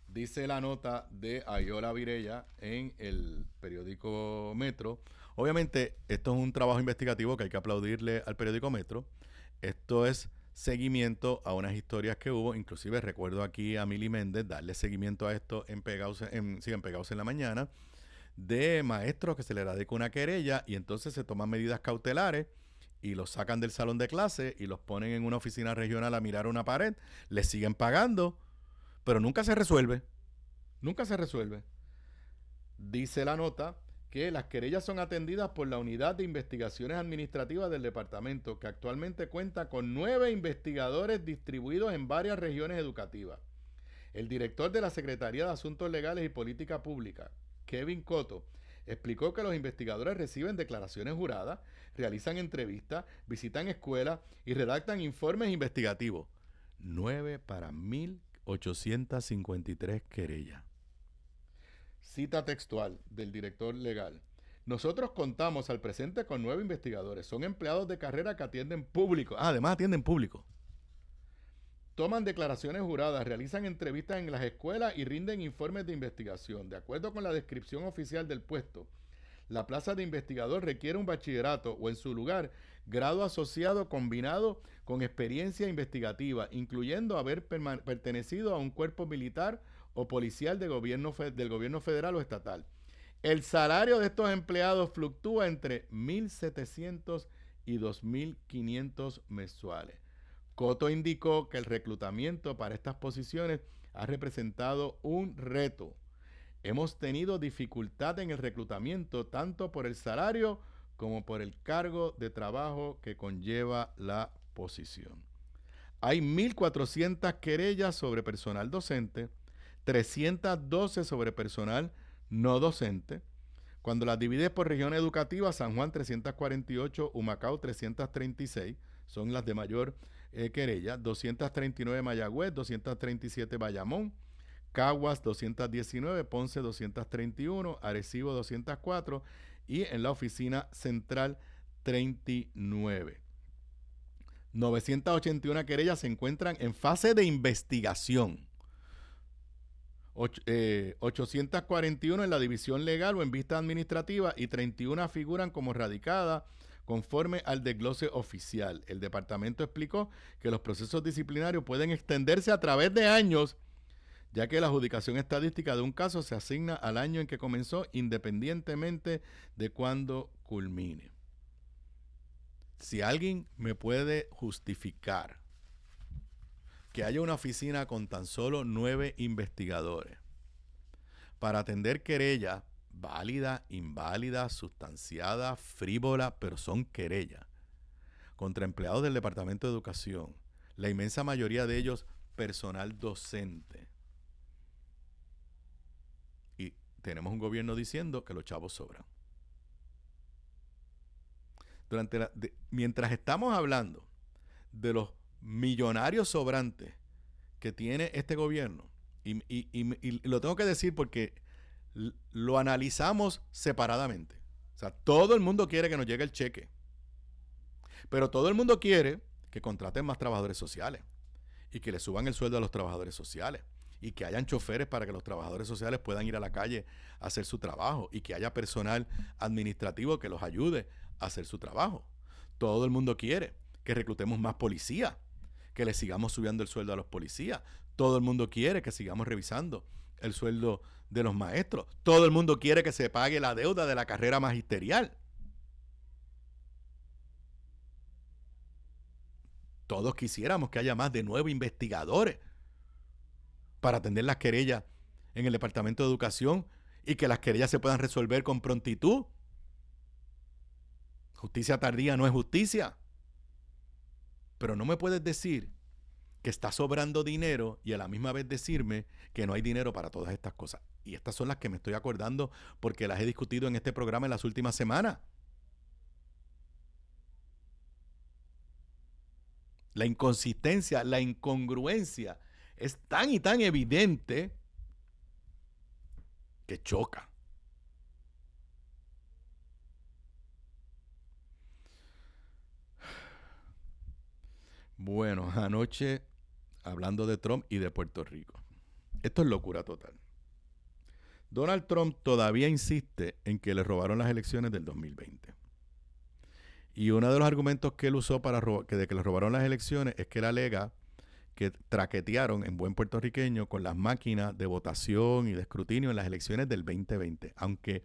Dice la nota de Ayola Virella en el periódico Metro. Obviamente, esto es un trabajo investigativo que hay que aplaudirle al periódico Metro. Esto es seguimiento a unas historias que hubo. Inclusive recuerdo aquí a Mili Méndez darle seguimiento a esto en Pegados en la Mañana, de maestros que se le radica una querella y entonces se toman medidas cautelares y los sacan del salón de clase y los ponen en una oficina regional a mirar una pared. Les siguen pagando, pero nunca se resuelve. Nunca se resuelve. Dice la nota que las querellas son atendidas por la Unidad de Investigaciones Administrativas del Departamento, que actualmente cuenta con 9 investigadores distribuidos en varias regiones educativas. El director de la Secretaría de Asuntos Legales y Política Pública, Kevin Cotto, explicó que los investigadores reciben declaraciones juradas, realizan entrevistas, visitan escuelas y redactan informes investigativos. 9 para 1.853 querellas. Cita textual del director legal. Nosotros contamos al presente con 9 investigadores. Son empleados de carrera que atienden público. Además atienden público. Toman declaraciones juradas, realizan entrevistas en las escuelas y rinden informes de investigación. De acuerdo con la descripción oficial del puesto, la plaza de investigador requiere un bachillerato o, en su lugar, grado asociado combinado con experiencia investigativa, incluyendo haber pertenecido a un cuerpo militar o policial del gobierno federal o estatal. El salario de estos empleados fluctúa entre $1,700 y $2,500 mensuales. Cotto indicó que el reclutamiento para estas posiciones ha representado un reto. Hemos tenido dificultad en el reclutamiento tanto por el salario como por el cargo de trabajo que conlleva la posición. Hay 1.400 querellas sobre personal docente, 312 sobre personal no docente. Cuando las divides por región educativa, San Juan 348, Humacao 336, son las de mayor querella, 239 Mayagüez, 237 Bayamón, Caguas 219, Ponce 231, Arecibo 204 y en la oficina central 39. 981 querellas se encuentran en fase de investigación. 841 en la división legal o en vista administrativa y 31 figuran como radicadas conforme al desglose oficial. El departamento explicó que los procesos disciplinarios pueden extenderse a través de años, ya que la adjudicación estadística de un caso se asigna al año en que comenzó, independientemente de cuándo culmine. Si alguien me puede justificar que haya una oficina con tan solo 9 investigadores para atender querellas válida, inválida, sustanciada, frívola, pero son querellas contra empleados del Departamento de Educación, la inmensa mayoría de ellos personal docente. Y tenemos un gobierno diciendo que los chavos sobran. Mientras estamos hablando de los millonarios sobrantes que tiene este gobierno, y lo tengo que decir porque lo analizamos separadamente. O sea, todo el mundo quiere que nos llegue el cheque, pero todo el mundo quiere que contraten más trabajadores sociales y que le suban el sueldo a los trabajadores sociales y que hayan choferes para que los trabajadores sociales puedan ir a la calle a hacer su trabajo y que haya personal administrativo que los ayude a hacer su trabajo. Todo el mundo quiere que reclutemos más policías, que le sigamos subiendo el sueldo a los policías. Todo el mundo quiere que sigamos revisando el sueldo de los maestros. Todo el mundo quiere que se pague la deuda de la carrera magisterial. Todos quisiéramos que haya más de 9 investigadores para atender las querellas en el Departamento de Educación y que las querellas se puedan resolver con prontitud. Justicia tardía no es justicia. Pero no me puedes decir que está sobrando dinero y a la misma vez decirme que no hay dinero para todas estas cosas. Y estas son las que me estoy acordando porque las he discutido en este programa en las últimas semanas. La inconsistencia, la incongruencia es tan y tan evidente que choca. Bueno, anoche hablando de Trump y de Puerto Rico. Esto es locura total. Donald Trump todavía insiste en que le robaron las elecciones del 2020. Y uno de los argumentos que él usó de que le robaron las elecciones es que él alega que traquetearon en buen puertorriqueño con las máquinas de votación y de escrutinio en las elecciones del 2020. Aunque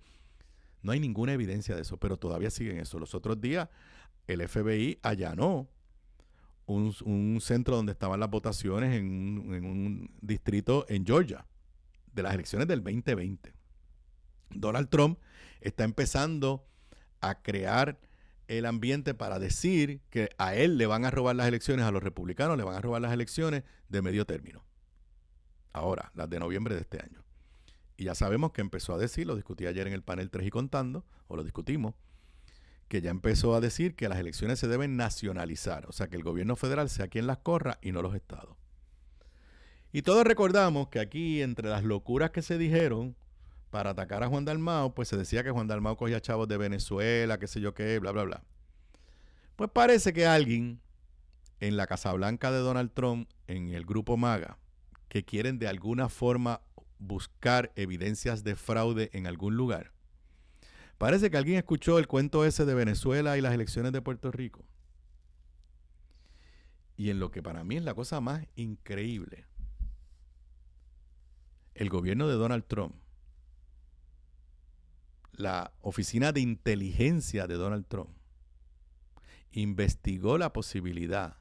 no hay ninguna evidencia de eso, pero todavía siguen eso. Los otros días el FBI allanó un centro donde estaban las votaciones en un distrito en Georgia de las elecciones del 2020. Donald Trump está empezando a crear el ambiente para decir que a él le van a robar las elecciones, a los republicanos le van a robar las elecciones de medio término. Ahora, las de noviembre de este año. Y ya sabemos que empezó a decir, lo discutí ayer en el panel 3 y contando, o lo discutimos, que ya empezó a decir que las elecciones se deben nacionalizar, o sea, que el gobierno federal sea quien las corra y no los estados. Y todos recordamos que aquí, entre las locuras que se dijeron para atacar a Juan Dalmau, pues se decía que Juan Dalmau cogía chavos de Venezuela, qué sé yo qué, bla, bla, bla. Pues parece que alguien en la Casa Blanca de Donald Trump, en el grupo MAGA, que quieren de alguna forma buscar evidencias de fraude en algún lugar, parece que alguien escuchó el cuento ese de Venezuela y las elecciones de Puerto Rico. Y en lo que para mí es la cosa más increíble, el gobierno de Donald Trump, la oficina de inteligencia de Donald Trump, investigó la posibilidad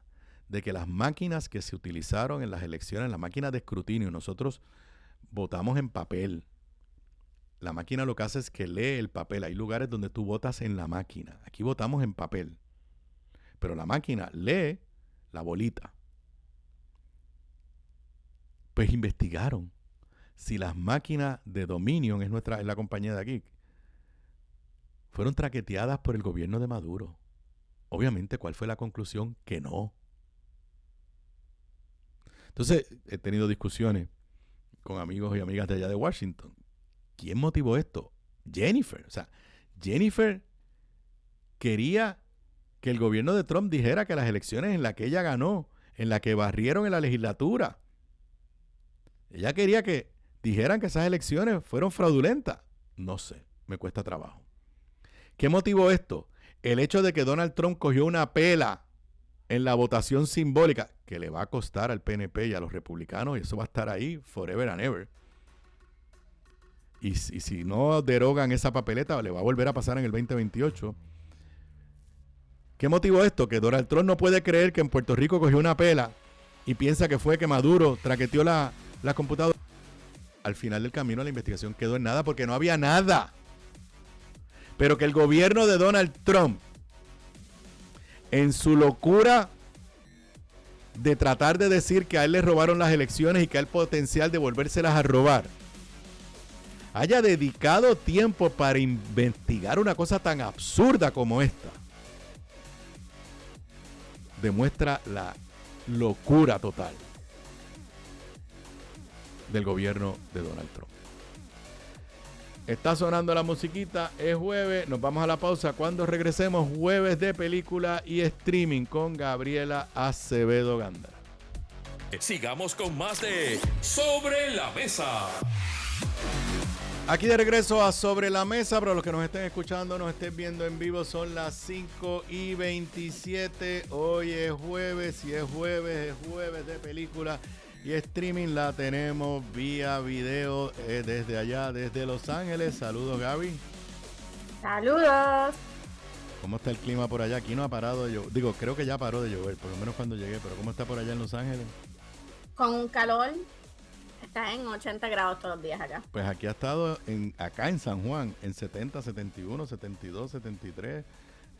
de que las máquinas que se utilizaron en las elecciones, las máquinas de escrutinio, nosotros votamos en papel. La máquina lo que hace es que lee el papel. Hay lugares donde tú votas en la máquina. Aquí votamos en papel. Pero la máquina lee la bolita. Pues investigaron si las máquinas de Dominion, es la compañía de aquí, fueron traqueteadas por el gobierno de Maduro. Obviamente, ¿cuál fue la conclusión? Que no. Entonces, he tenido discusiones con amigos y amigas de allá de Washington. ¿Quién motivó esto? Jennifer. O sea, Jennifer quería que el gobierno de Trump dijera que las elecciones en las que ella ganó, en las que barrieron en la legislatura, ella quería que dijeran que esas elecciones fueron fraudulentas. No sé, me cuesta trabajo. ¿Qué motivó esto? El hecho de que Donald Trump cogió una pela en la votación simbólica, que le va a costar al PNP y a los republicanos, y eso va a estar ahí forever and ever. Y si no derogan esa papeleta, le va a volver a pasar en el 2028. ¿Qué motivó esto? Que Donald Trump no puede creer que en Puerto Rico cogió una pela y piensa que fue que Maduro traqueteó la computadora. Al final del camino la investigación quedó en nada porque no había nada. Pero que el gobierno de Donald Trump, en su locura de tratar de decir que a él le robaron las elecciones y que hay potencial de volvérselas a robar, haya dedicado tiempo para investigar una cosa tan absurda como esta, demuestra la locura total del gobierno de Donald Trump. Está sonando la musiquita, es jueves, nos vamos a la pausa. Cuando regresemos, jueves de película y streaming con Gabriela Acevedo Gándara. Sigamos con más de Sobre la Mesa. Aquí de regreso a Sobre la Mesa. Para los que nos estén escuchando, nos estén viendo en vivo, son las 5:27. Hoy es jueves y es jueves de película y streaming. La tenemos vía video desde allá, desde Los Ángeles. Saludos, Gaby. Saludos. ¿Cómo está el clima por allá? Aquí no ha parado de llover. Digo, creo que ya paró de llover, por lo menos cuando llegué. Pero ¿cómo está por allá en Los Ángeles? Con un calor. Está en 80 grados todos los días acá. Pues aquí ha estado acá en San Juan en 70, 71, 72, 73.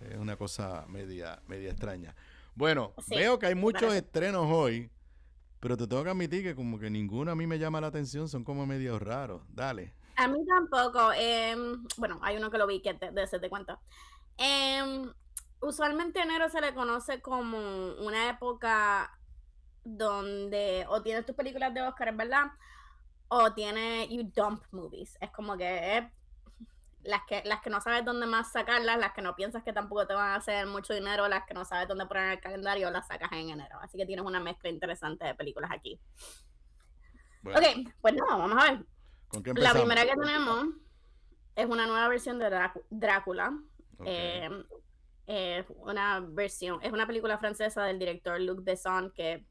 Es una cosa media extraña. Bueno, sí, veo que hay muchos estrenos hoy, pero te tengo que admitir que como que ninguno a mí me llama la atención, son como medio raros. Dale. A mí tampoco. Bueno, hay uno que lo vi que de ese te cuento. Usualmente enero se le conoce como una época donde o tienes tus películas de Oscar, ¿verdad? O tienes you dump movies. Es como que las que no sabes dónde más sacarlas, las que no piensas que tampoco te van a hacer mucho dinero, las que no sabes dónde poner en el calendario, las sacas en enero. Así que tienes una mezcla interesante de películas aquí. Bueno. Ok, pues no, vamos a ver. ¿Con qué empezamos? La primera que tenemos es una nueva versión de Drácula. Okay. Es una película francesa del director Luc Besson que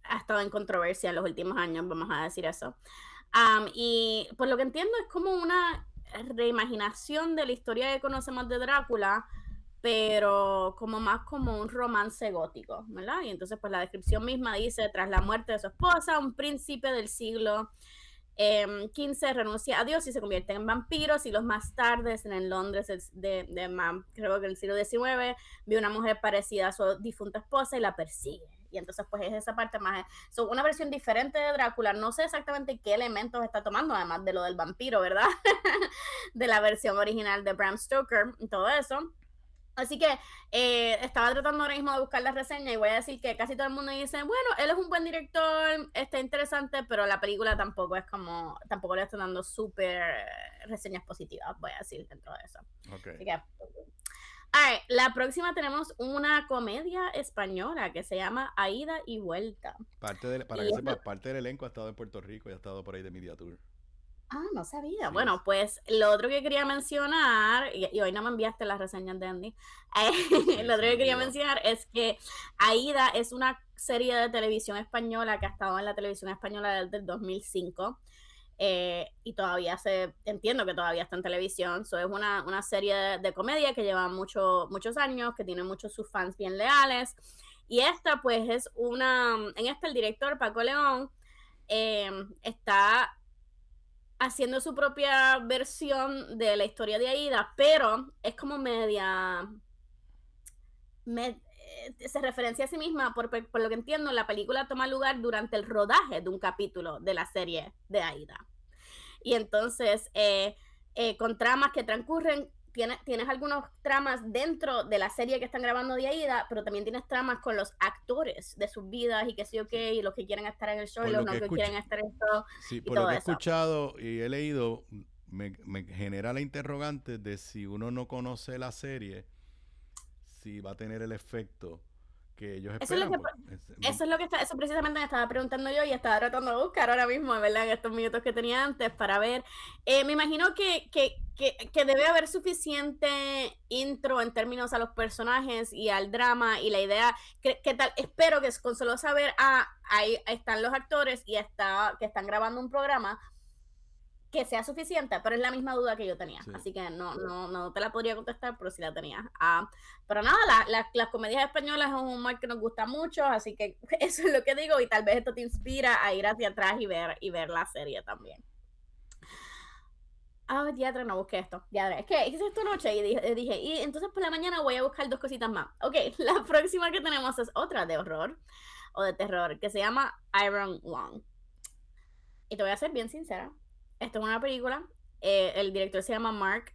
ha estado en controversia en los últimos años, vamos a decir eso. Y por lo que entiendo es como una reimaginación de la historia que conocemos de Drácula, pero como más como un romance gótico, ¿verdad? Y entonces pues la descripción misma dice: tras la muerte de su esposa, un príncipe del siglo XV renuncia a Dios y se convierte en vampiro. Siglos más tarde, en Londres creo que el siglo XIX, vio una mujer parecida a su difunta esposa y la persigue. Y entonces pues es esa parte más, una versión diferente de Drácula, no sé exactamente qué elementos está tomando, además de lo del vampiro, ¿verdad? De la versión original de Bram Stoker y todo eso. Así que estaba tratando ahora mismo de buscar la reseña y voy a decir que casi todo el mundo dice, bueno, él es un buen director, está interesante, pero la película tampoco le están dando súper reseñas positivas, voy a decir, dentro de eso. Okay. Así que, right, la próxima tenemos una comedia española que se llama Aída y Vuelta. Parte del elenco ha estado en Puerto Rico y ha estado por ahí de Media Tour. Ah, no sabía. Sí, bueno, pues lo otro que quería mencionar, y hoy no me enviaste las reseñas de Andy, lo otro que quería mencionar es que Aída es una serie de televisión española que ha estado en la televisión española desde el 2005 y entiendo que todavía está en televisión. Es una serie de comedia que lleva muchos años, que tiene muchos sus fans bien leales, y esta pues es en esta el director Paco León está haciendo su propia versión de la historia de Aída, pero es como se referencia a sí misma, por lo que entiendo, la película toma lugar durante el rodaje de un capítulo de la serie de Aída. Y entonces, con tramas que transcurren, tienes algunos tramas dentro de la serie que están grabando de Aída, pero también tienes tramas con los actores de sus vidas y que sí, y los que quieren estar en el show y los que quieren estar en el show. Sí, por lo que he escuchado y he leído, me genera la interrogante de si uno no conoce la serie, si va a tener el efecto que ellos esperan. Eso precisamente me estaba preguntando yo y estaba tratando de buscar ahora mismo, ¿verdad? En estos minutos que tenía antes para ver. Me imagino que debe haber suficiente intro en términos a los personajes y al drama y la idea. ¿Qué tal? Espero que con solo saber, ahí están los actores y que están grabando un programa, que sea suficiente, pero es la misma duda que yo tenía, sí. Así que no te la podría contestar, pero sí la tenía. Pero nada, las comedias españolas es un humor que nos gusta mucho, así que eso es lo que digo, y tal vez esto te inspira a ir hacia atrás y ver la serie también. Diadre, no busqué esto. Diadre, es que hice esta noche y dije, y entonces por la mañana voy a buscar 2 cositas más. Ok, la próxima que tenemos es otra de horror o de terror, que se llama Iron Lung. Y te voy a ser bien sincera. Esto es una película, el director se llama Mark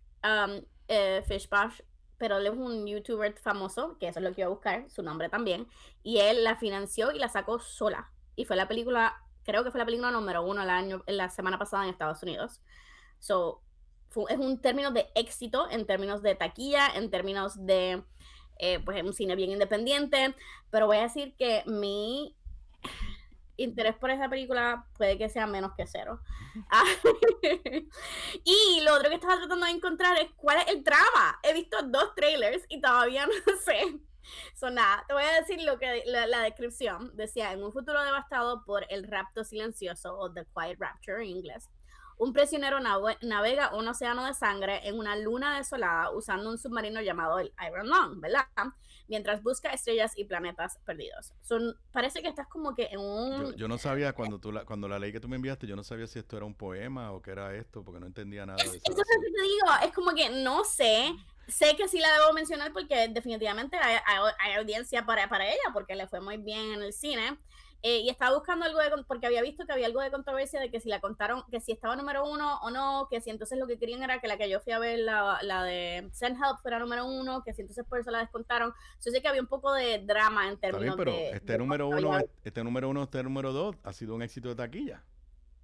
Fishbash, pero él es un youtuber famoso, que eso es lo que iba a buscar, su nombre también, y él la financió y la sacó sola, y fue la película, creo que fue la película número 1 la semana pasada en Estados Unidos. Es un término de éxito, en términos de taquilla, en términos de, pues es un cine bien independiente, pero voy a decir que mi interés por esa película puede que sea menos que 0. Y lo otro que estaba tratando de encontrar es cuál es el trama. He visto 2 trailers y todavía no sé. Nada, te voy a decir lo que la descripción decía: en un futuro devastado por el rapto silencioso, o The Quiet Rapture en inglés, un prisionero navega un océano de sangre en una luna desolada usando un submarino llamado el Iron Lung, ¿verdad? Mientras busca estrellas y planetas perdidos. Parece que estás como que en un... Yo no sabía, cuando la leí que tú me enviaste, yo no sabía si esto era un poema o qué era esto, porque no entendía nada de eso. Eso es lo que te digo, es como que no sé. Sé que sí la debo mencionar porque definitivamente hay audiencia para ella, porque le fue muy bien en el cine. Y estaba buscando algo porque había visto que había algo de controversia de que si la contaron, que si estaba número 1 o no, que si entonces lo que querían era que la que yo fui a ver, la de Send Help, fuera número 1, que si entonces por eso la descontaron. Yo sé que había un poco de drama en términos pero este número 1, este número 2 ha sido un éxito de taquilla.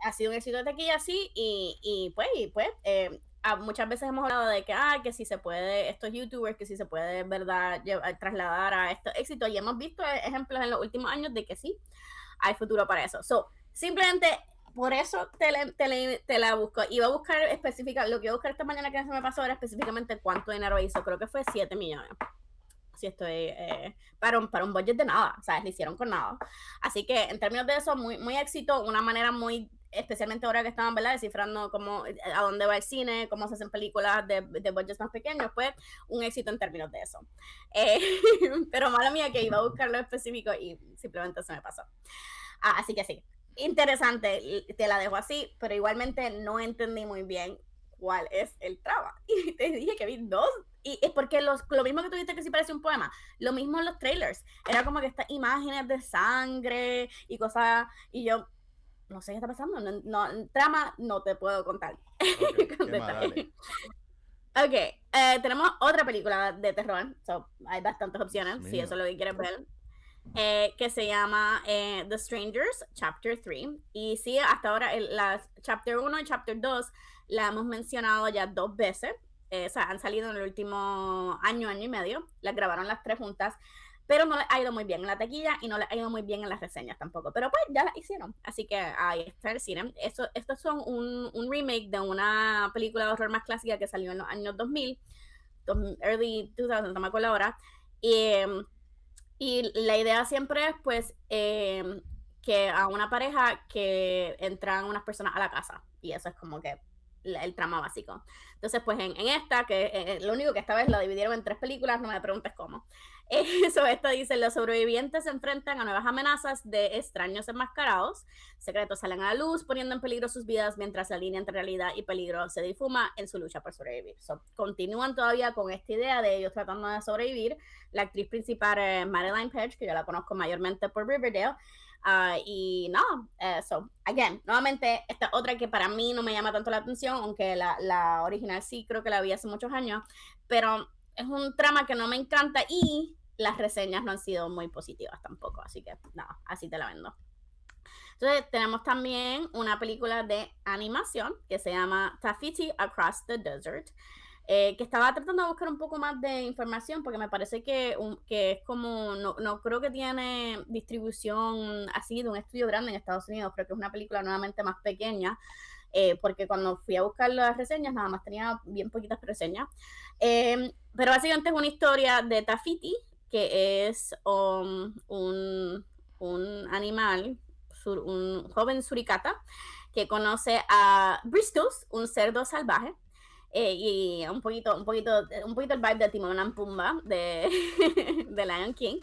Ha sido un éxito de taquilla, sí, y pues muchas veces hemos hablado de que si se puede, estos youtubers, que si se puede, ¿verdad?, trasladar a estos éxitos, y hemos visto ejemplos en los últimos años de que sí, hay futuro para eso. Simplemente por eso te la busco. Iba a buscar lo que iba a buscar esta mañana que se me pasó era específicamente cuánto dinero hizo. Creo que fue 7 millones. Si estoy para un budget de nada, ¿sabes? Le hicieron con nada. Así que en términos de eso, muy, muy éxito, una manera muy, especialmente ahora que estaban, ¿verdad?, descifrando a dónde va el cine, cómo se hacen películas de budgets más pequeños, pues un éxito en términos de eso. Pero mala mía que iba a buscar lo específico y simplemente se me pasó. Así que sí, interesante, te la dejo así, pero igualmente no entendí muy bien cuál es el trama. Y te dije que vi 2. Y es porque lo mismo que tú dijiste que sí parece un poema, lo mismo en los trailers. Era como que estas imágenes de sangre y cosas, y yo no sé qué está pasando. Trama no te puedo contar. Okay, tenemos otra película de terror. Hay bastantes opciones, si eso es lo que quieres ver. Que se llama The Strangers, Chapter 3. Y sí, hasta ahora la Chapter 1 y Chapter 2 la hemos mencionado ya 2 veces. O sea, han salido en el último año y medio. Las grabaron las 3 juntas. Pero no les ha ido muy bien en la taquilla y no les ha ido muy bien en las reseñas tampoco. Pero pues ya las hicieron. Así que ahí está el cine. Estos son un remake de una película de horror más clásica que salió en los años 2000. Early 2000, no me acuerdo ahora. Y la idea siempre es pues que a una pareja que entran unas personas a la casa. Y eso es como que el trama básico. Entonces, pues en esta, que lo único que esta vez la dividieron en 3 películas, no me preguntes cómo. Esta dice: los sobrevivientes se enfrentan a nuevas amenazas de extraños enmascarados. Secretos salen a la luz, poniendo en peligro sus vidas mientras la línea entre realidad y peligro se difuma en su lucha por sobrevivir. Continúan todavía con esta idea de ellos tratando de sobrevivir. La actriz principal es Madeline Page, que yo la conozco mayormente por Riverdale. Y no, again, nuevamente, esta otra que para mí no me llama tanto la atención, aunque la original sí creo que la vi hace muchos años, pero es un trama que no me encanta y las reseñas no han sido muy positivas tampoco, así que nada, así te la vendo. Entonces tenemos también una película de animación que se llama Taffiti Across the Desert, que estaba tratando de buscar un poco más de información porque me parece que es como, no creo que tiene distribución así de un estudio grande en Estados Unidos, creo que es una película nuevamente más pequeña, porque cuando fui a buscar las reseñas nada más tenía bien poquitas reseñas, pero básicamente es una historia de Taffiti, que es un animal, un joven suricata que conoce a Bristles, un cerdo salvaje, y un poquito el vibe de Timón and Pumba de Lion King.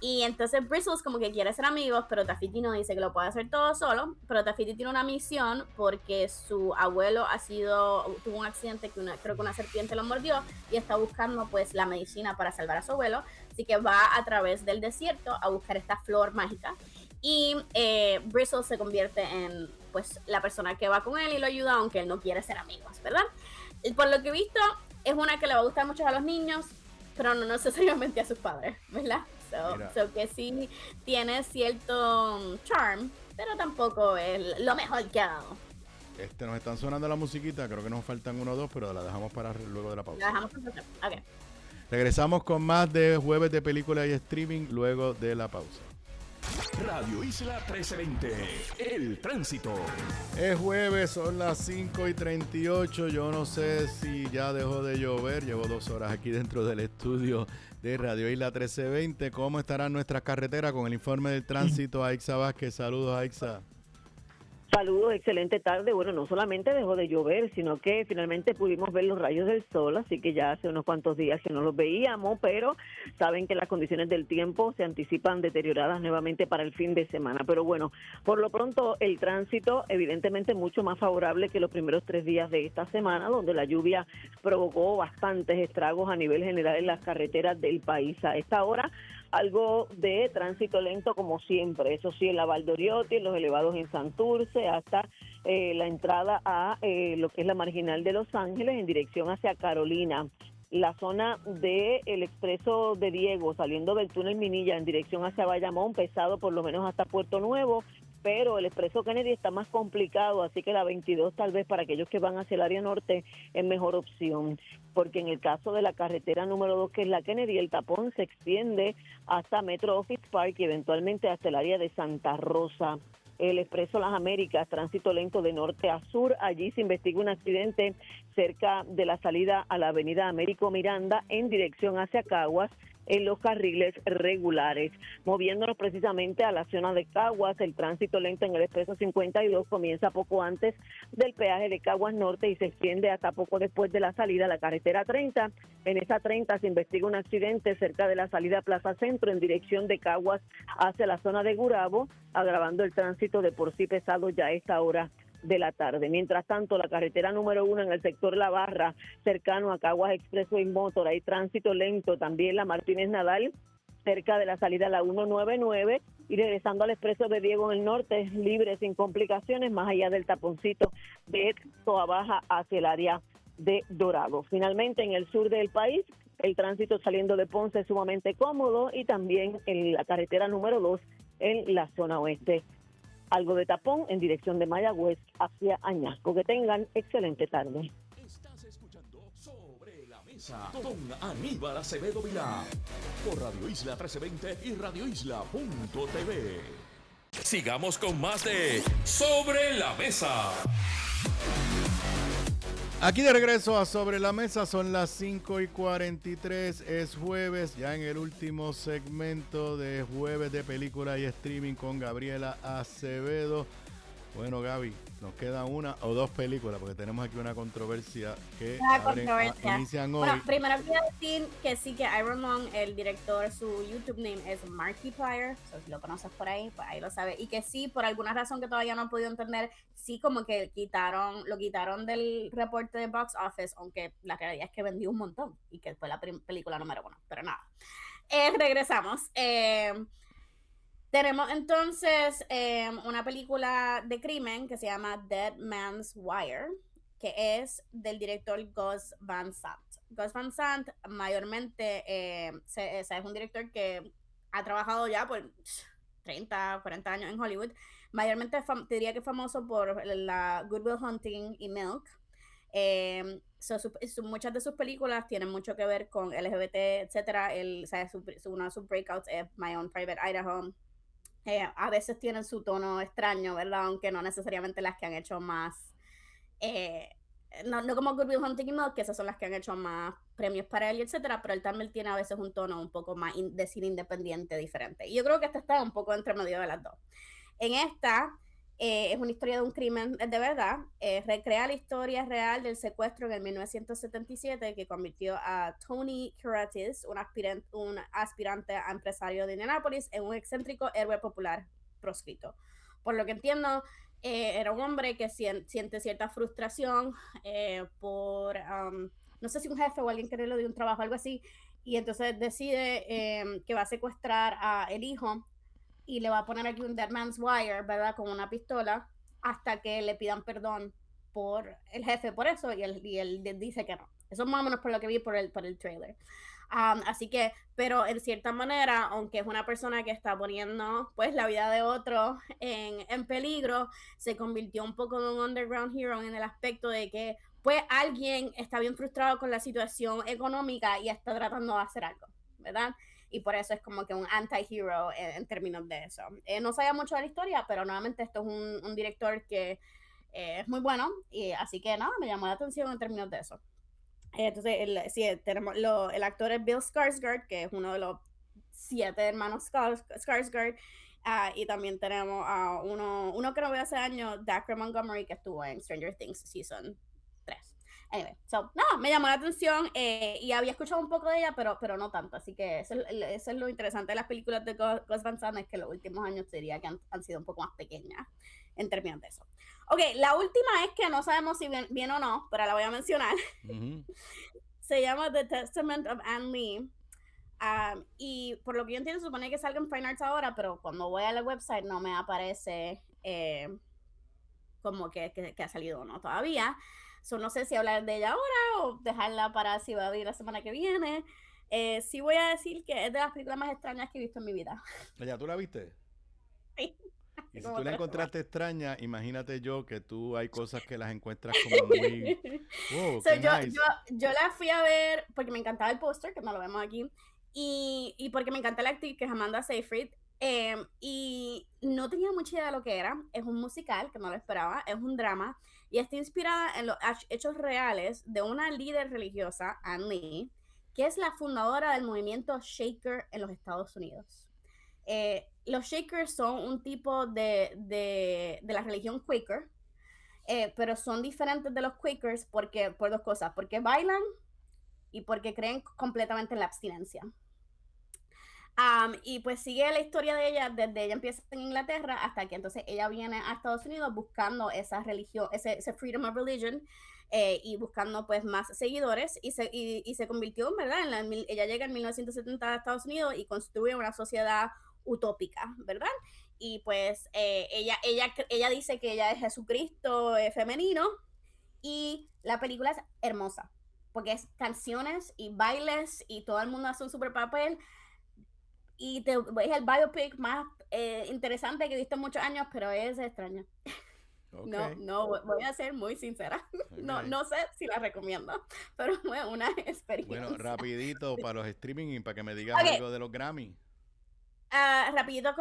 Y entonces Bristles como que quiere ser amigos, pero Taffiti no dice que lo puede hacer todo solo. Pero Taffiti tiene una misión porque su abuelo tuvo un accidente que creo que una serpiente lo mordió y está buscando pues la medicina para salvar a su abuelo. Así que va a través del desierto a buscar esta flor mágica. Y Bristles se convierte en pues la persona que va con él y lo ayuda, aunque él no quiere ser amigos, ¿verdad? Por lo que he visto, es una que le va a gustar mucho a los niños, pero no necesariamente a sus padres, ¿verdad? Que sí tiene cierto charm, pero tampoco es lo mejor que ha dado. Nos están sonando la musiquita, creo que nos faltan 1 o 2, pero la dejamos para luego de la pausa. La dejamos para pausa. Okay. Regresamos con más de Jueves de Película y Streaming luego de la pausa. Radio Isla 1320, El Tránsito. Es jueves, son las 5:38. Yo no sé si ya dejó de llover. Llevo 2 horas aquí dentro del estudio de Radio Isla 1320. ¿Cómo estarán nuestras carreteras? Con el informe del tránsito, Aixa Vázquez. Saludos, Aixa. Saludos, excelente tarde. Bueno, no solamente dejó de llover, sino que finalmente pudimos ver los rayos del sol, así que ya hace unos cuantos días que no los veíamos, pero saben que las condiciones del tiempo se anticipan deterioradas nuevamente para el fin de semana. Pero bueno, por lo pronto el tránsito evidentemente mucho más favorable que los primeros 3 días de esta semana, donde la lluvia provocó bastantes estragos a nivel general en las carreteras del país. A esta hora, algo de tránsito lento como siempre, eso sí, en la Valdoriotti, en los elevados en Santurce, hasta la entrada a lo que es la marginal de Los Ángeles en dirección hacia Carolina. La zona del expreso de Diego, saliendo del túnel Minilla en dirección hacia Bayamón, pesado por lo menos hasta Puerto Nuevo, pero el expreso Kennedy está más complicado, así que la 22 tal vez para aquellos que van hacia el área norte es mejor opción, porque en el caso de la carretera número 2, que es la Kennedy, el tapón se extiende hasta Metro Office Park y eventualmente hasta el área de Santa Rosa. El expreso Las Américas, tránsito lento de norte a sur, allí se investiga un accidente cerca de la salida a la avenida Américo Miranda en dirección hacia Caguas, en los carriles regulares. Moviéndonos precisamente a la zona de Caguas, el tránsito lento en el expreso 52 comienza poco antes del peaje de Caguas Norte y se extiende hasta poco después de la salida a la carretera 30. En esa 30 se investiga un accidente cerca de la salida a Plaza Centro en dirección de Caguas hacia la zona de Gurabo, agravando el tránsito de por sí pesado ya a esta hora de la tarde. Mientras tanto, la carretera número 1 en el sector La Barra, cercano a Caguas Expressway Motor, hay tránsito lento. También la Martínez Nadal, cerca de la salida a la 199, y regresando al expreso de Diego en el norte, libre, sin complicaciones, más allá del taponcito de Toa Baja hacia el área de Dorado. Finalmente, en el sur del país, el tránsito saliendo de Ponce es sumamente cómodo, y también en la carretera número 2 en la zona oeste. Algo de tapón en dirección de Mayagüez hacia Añasco. Que tengan excelente tarde. Estás escuchando Sobre la Mesa con Aníbal Acevedo Vilá por Radio Isla 1320 y radioisla.tv. Sigamos con más de Sobre la Mesa. Aquí de regreso a Sobre la Mesa, son las 5:43, es jueves, ya en el último segmento de Jueves de Película y Streaming con Gabriela Acevedo. Bueno, Gaby, nos queda una o dos películas porque tenemos aquí una controversia que inician hoy. Bueno, primero quiero decir que sí, que Iron Long, el director, su YouTube name es Markiplier, si lo conoces por ahí, pues ahí lo sabes, y que sí, por alguna razón que todavía no he podido entender, sí como que lo quitaron del reporte de Box Office, aunque la realidad es que vendió un montón y que fue la película número 1, pero nada. Regresamos. Tenemos entonces una película de crimen que se llama Dead Man's Wire, que es del director Gus Van Sant. Gus Van Sant mayormente es un director que ha trabajado ya por 30, 40 años en Hollywood. Mayormente te diría que es famoso por la Good Will Hunting y Milk. Muchas de sus películas tienen mucho que ver con LGBT, etcétera. Uno de sus breakouts es My Own Private Idaho. A veces tienen su tono extraño, ¿verdad? Aunque no necesariamente las que han hecho más, no como Good Will Hunting y Milk, que esas son las que han hecho más premios para él, etcétera, pero él también tiene a veces un tono un poco más de cine independiente diferente. Y yo creo que esta está un poco entre medio de las dos. En esta es una historia de un crimen de verdad, recrea la historia real del secuestro en el 1977 que convirtió a Tony Curtis, un aspirante a empresario de Indianápolis, en un excéntrico héroe popular proscrito. Por lo que entiendo, era un hombre que siente cierta frustración por, no sé si un jefe o alguien que le dio un trabajo, algo así, y entonces decide que va a secuestrar a el hijo y le va a poner aquí un Dead Man's Wire, ¿verdad? Con una pistola, hasta que le pidan perdón por el jefe por eso, y él dice que no. Eso es más o menos por lo que vi por el trailer. Así que, pero en cierta manera, aunque es una persona que está poniendo pues la vida de otro en peligro, se convirtió un poco en un underground hero en el aspecto de que pues alguien está bien frustrado con la situación económica y está tratando de hacer algo, ¿verdad? Y por eso es como que un anti-hero en términos de eso. No sabía mucho de la historia, pero nuevamente esto es un director que es muy bueno, y así que nada, me llamó la atención en términos de eso. Entonces, tenemos el actor es Bill Skarsgård, que es uno de los 7 hermanos Skarsgård, y también tenemos a uno que no veo hace años, Dacre Montgomery, que estuvo en Stranger Things Season 3. Anyway, me llamó la atención y había escuchado un poco de ella, pero no tanto, así que eso es lo interesante de las películas de Gus Van Sant, es que los últimos años diría que han sido un poco más pequeñas en términos de eso. Ok, la última es que no sabemos si bien o no, pero la voy a mencionar. Uh-huh. Se llama The Testament of Anne Lee, y por lo que yo entiendo, supone que salga en Fine Arts ahora, pero cuando voy a la website no me aparece como que ha salido o no todavía. No sé si hablar de ella ahora o dejarla para si va a venir la semana que viene. Sí voy a decir que es de las películas más extrañas que he visto en mi vida. ¿Ya tú la viste? Sí. Y si tú la encontraste extraña, imagínate yo que tú hay cosas que las encuentras como muy... Wow, yo la fui a ver porque me encantaba el póster, que no lo vemos aquí, y porque me encanta la actriz, que es Amanda Seyfried, y no tenía mucha idea de lo que era. Es un musical, que no lo esperaba, es un drama, y está inspirada en los hechos reales de una líder religiosa, Anne Lee, que es la fundadora del movimiento Shaker en los Estados Unidos. Los Shakers son un tipo de la religión Quaker, pero son diferentes de los Quakers por dos cosas, porque bailan y porque creen completamente en la abstinencia. Y pues sigue la historia de ella desde ella empieza en Inglaterra hasta que entonces ella viene a Estados Unidos buscando esa religión, ese freedom of religion, y buscando pues más seguidores y se convirtió, ¿verdad? Ella llega en 1970 a Estados Unidos y construye una sociedad utópica, ¿verdad? Y pues ella dice que ella es Jesucristo femenino, y la película es hermosa porque es canciones y bailes y todo el mundo hace un super papel. Y es el biopic más interesante que he visto en muchos años, pero es extraña. Okay. No, voy a ser muy sincera. Okay. No sé si la recomiendo, pero fue una experiencia. Bueno, rapidito para los streaming y para que me digas algo de los Grammy. Rapidito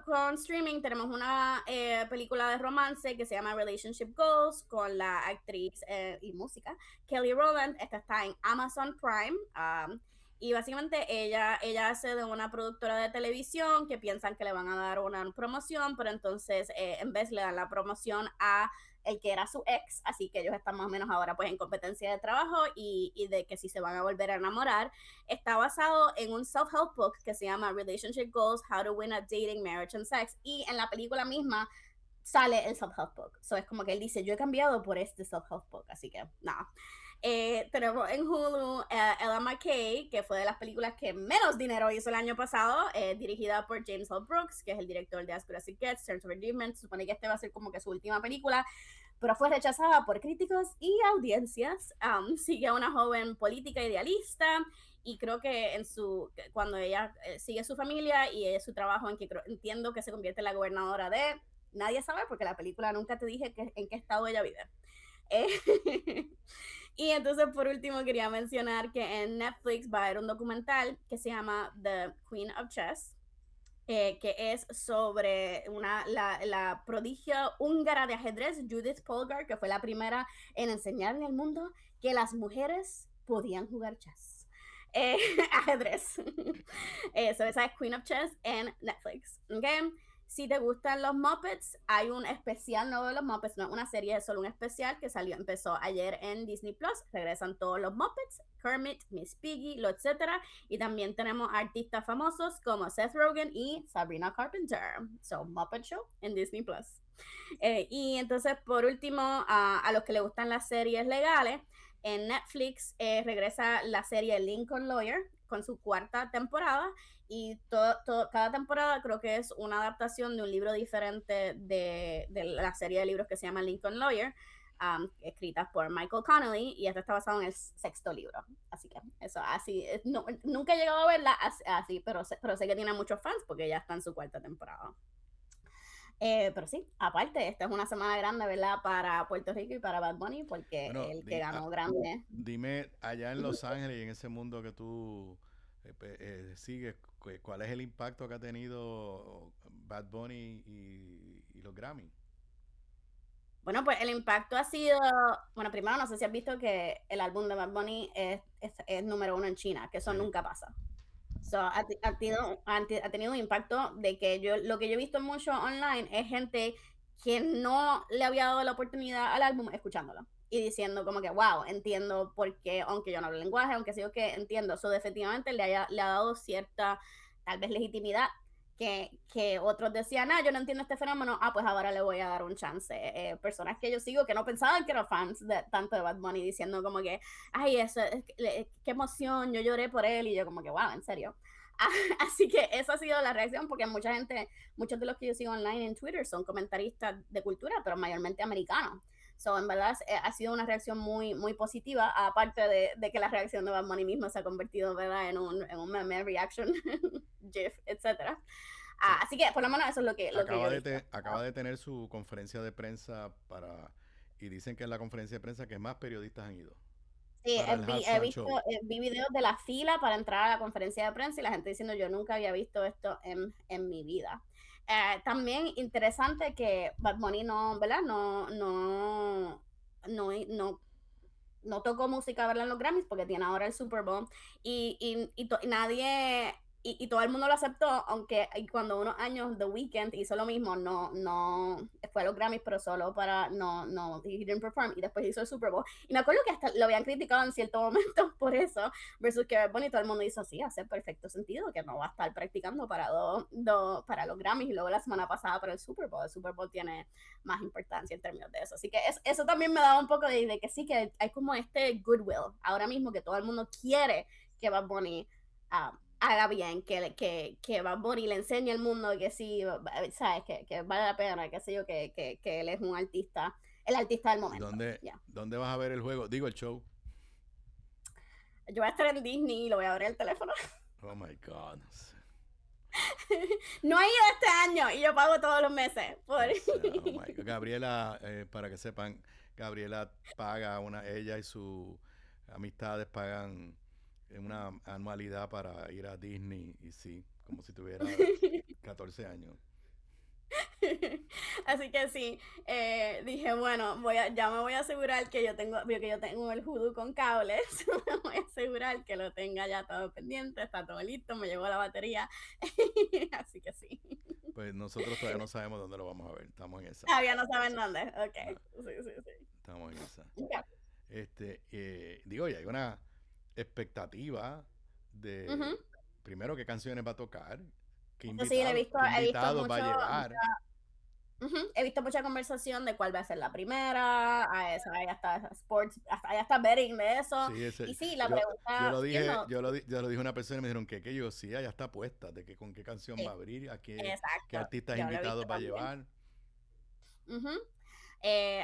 con streaming, tenemos una película de romance que se llama Relationship Goals con la actriz y música Kelly Rowland. Esta está en Amazon Prime. Y básicamente ella hace de una productora de televisión que piensan que le van a dar una promoción, pero entonces en vez le dan la promoción a el que era su ex, así que ellos están más o menos ahora pues en competencia de trabajo y de que si se van a volver a enamorar. Está basado en un self-help book que se llama Relationship Goals, How to Win at Dating, Marriage and Sex, y en la película misma sale el self-help book. So es como que él dice, yo he cambiado por este self-help book, así que nada. Tenemos en Hulu Ella McKay, que fue de las películas que menos dinero hizo el año pasado, dirigida por James L. Brooks, que es el director de As Good As It Gets, Terms of Endearment. Se supone que este va a ser como que su última película, pero fue rechazada por críticos y audiencias. Sigue a una joven política idealista, y creo que cuando ella sigue su familia y su trabajo, entiendo que se convierte en la gobernadora de... Nadie sabe porque la película nunca te dije en qué estado ella vive. Y entonces por último quería mencionar que en Netflix va a haber un documental que se llama The Queen of Chess, que es sobre la prodigio húngara de ajedrez Judith Polgar, que fue la primera en enseñarle al mundo que las mujeres podían jugar chess. Ajedrez. Esa es Queen of Chess en Netflix. ¿Okay? Si te gustan los Muppets, hay un especial nuevo de los Muppets, no una serie, es solo un especial que empezó ayer en Disney Plus. Regresan todos los Muppets, Kermit, Miss Piggy, etcétera. Y también tenemos artistas famosos como Seth Rogen y Sabrina Carpenter. So, Muppet Show en Disney Plus. Y entonces, por último, a los que les gustan las series legales, en Netflix regresa la serie Lincoln Lawyer con su 4ª temporada, y cada temporada creo que es una adaptación de un libro diferente de la serie de libros que se llama Lincoln Lawyer, escritas por Michael Connelly, y esta está basado en el 6º libro. Así que eso, así, nunca he llegado a verla así, pero sé que tiene muchos fans porque ya está en su 4ª temporada. Pero sí, aparte, esta es una semana grande, ¿verdad? Para Puerto Rico y para Bad Bunny, porque que ganó grande. Dime, allá en Los Ángeles y en ese mundo que tú sigues, ¿cuál es el impacto que ha tenido Bad Bunny y los Grammy? Bueno, pues el impacto ha sido, bueno, primero no sé si has visto que el álbum de Bad Bunny es número 1 en China, que eso nunca pasa. So, ha tenido un impacto de que lo que yo he visto mucho online es gente que no le había dado la oportunidad al álbum escuchándolo y diciendo como que, wow, entiendo por qué, aunque yo no hablo el lenguaje, aunque sí que entiendo, eso efectivamente le ha dado cierta, tal vez, legitimidad que otros decían, yo no entiendo este fenómeno, pues ahora le voy a dar un chance. Personas que yo sigo que no pensaban que eran fans tanto de Bad Bunny, diciendo como que, ay, eso, qué emoción, yo lloré por él, y yo como que, wow, en serio. Así que esa ha sido la reacción, porque muchos de los que yo sigo online en Twitter son comentaristas de cultura, pero mayormente americanos. So, en verdad, ha sido una reacción muy, muy positiva, aparte de que la reacción de Bad Bunny mismo se ha convertido, ¿verdad?, en un meme reaction, GIF, etcétera. Así que, por lo menos, eso es lo que acaba de tener su conferencia de prensa y dicen que es la conferencia de prensa que más periodistas han ido. Sí, vi videos de la fila para entrar a la conferencia de prensa y la gente diciendo, yo nunca había visto esto en mi vida. También interesante que Bad Bunny no tocó música, ¿verdad?, en los Grammys, porque tiene ahora el Super Bowl, y nadie y todo el mundo lo aceptó, aunque cuando unos años The Weeknd hizo lo mismo, no fue a los Grammys, pero solo para, he didn't perform, y después hizo el Super Bowl. Y me acuerdo que hasta lo habían criticado en cierto momento por eso, versus que Bad Bunny, todo el mundo hizo así, hace perfecto sentido, que no va a estar practicando para los Grammys, y luego la semana pasada para el Super Bowl tiene más importancia en términos de eso. Así que eso también me daba un poco de que sí, que hay como este goodwill ahora mismo, que todo el mundo quiere que Bad Bunny haga bien, que Bad Bunny le enseñe al mundo que sí, sabes, que vale la pena, que sé yo, que él es un artista, el artista del momento. ¿Dónde vas a ver el juego? Digo, el show. Yo voy a estar en Disney y lo voy a ver en el teléfono. Oh my God. No he ido este año y yo pago todos los meses. Oh my God. Gabriela, para que sepan, Gabriela paga ella y sus amistades pagan una anualidad para ir a Disney, y sí, como si tuviera 14 años. Así que sí, dije, bueno, ya me voy a asegurar que yo tengo el Hulu con cables, me voy a asegurar que lo tenga ya todo pendiente, está todo listo, me llevo la batería, así que sí. Pues nosotros todavía no sabemos dónde lo vamos a ver, estamos en esa. Todavía no saben dónde, ok, sí. Estamos en esa. Okay. Digo, ya hay una expectativa de, primero, qué canciones va a tocar, qué invitados va a llevar. He visto mucha conversación de cuál va a ser la primera, ahí está sports, ahí está betting de eso. Sí, y sí, la pregunta... Yo lo dije a una persona y me dijeron que yo sí, ya está puesta, de que con qué canción va a abrir, a qué artistas invitados va a llevar.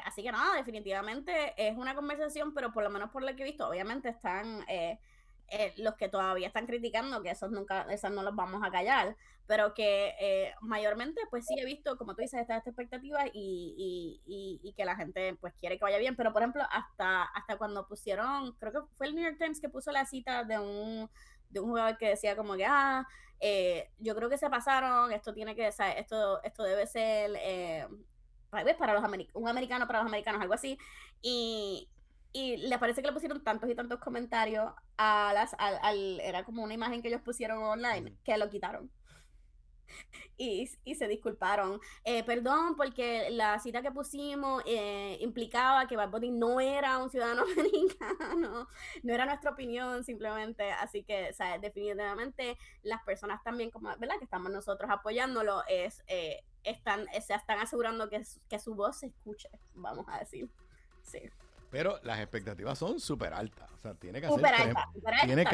Así que nada, definitivamente es una conversación, pero por lo menos por lo que he visto, obviamente están los que todavía están criticando, que esos no los vamos a callar, pero que mayormente pues sí he visto, como tú dices, esta expectativa y que la gente pues quiere que vaya bien, pero por ejemplo hasta cuando pusieron, creo que fue el New York Times que puso la cita de un jugador que decía como que yo creo que se pasaron, esto tiene que, esto debe ser para un americano para los americanos, algo así, y les parece que le pusieron tantos y tantos comentarios era como una imagen que ellos pusieron online, que lo quitaron. Y se disculparon. Perdón, porque la cita que pusimos implicaba que Bad Bunny no era un ciudadano americano, no era nuestra opinión simplemente, así que, ¿sabes? Definitivamente las personas también, como, ¿verdad? Que estamos nosotros apoyándolo, se están asegurando que su voz se escuche, vamos a decir. Sí. Pero las expectativas son súper altas. O sea, tiene que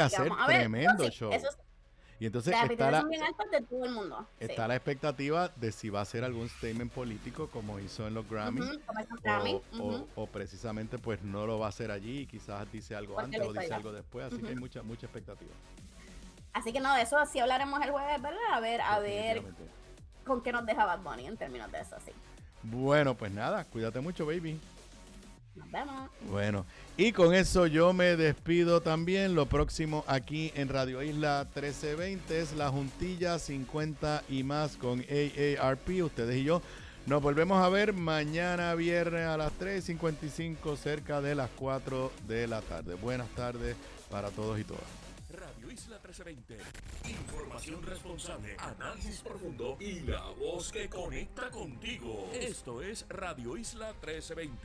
hacer tremendo show. Y entonces está la expectativa de si va a ser algún statement político como hizo en los Grammy, o precisamente pues no lo va a hacer allí y quizás dice algo antes o dice algo después. Así que hay mucha expectativa. Así que no, de eso sí hablaremos el jueves, ¿verdad? A ver con qué nos deja Bad Bunny en términos de eso, sí. Bueno, pues nada, cuídate mucho, baby. Nos vemos. Bueno, y con eso yo me despido también. Lo próximo aquí en Radio Isla 1320 es la Juntilla 50 y más con AARP. Ustedes y yo nos volvemos a ver mañana viernes a las 3:55, cerca de las 4 de la tarde. Buenas tardes para todos y todas. Radio Isla 1320. Información responsable, análisis profundo y la voz que conecta contigo. Esto es Radio Isla 1320.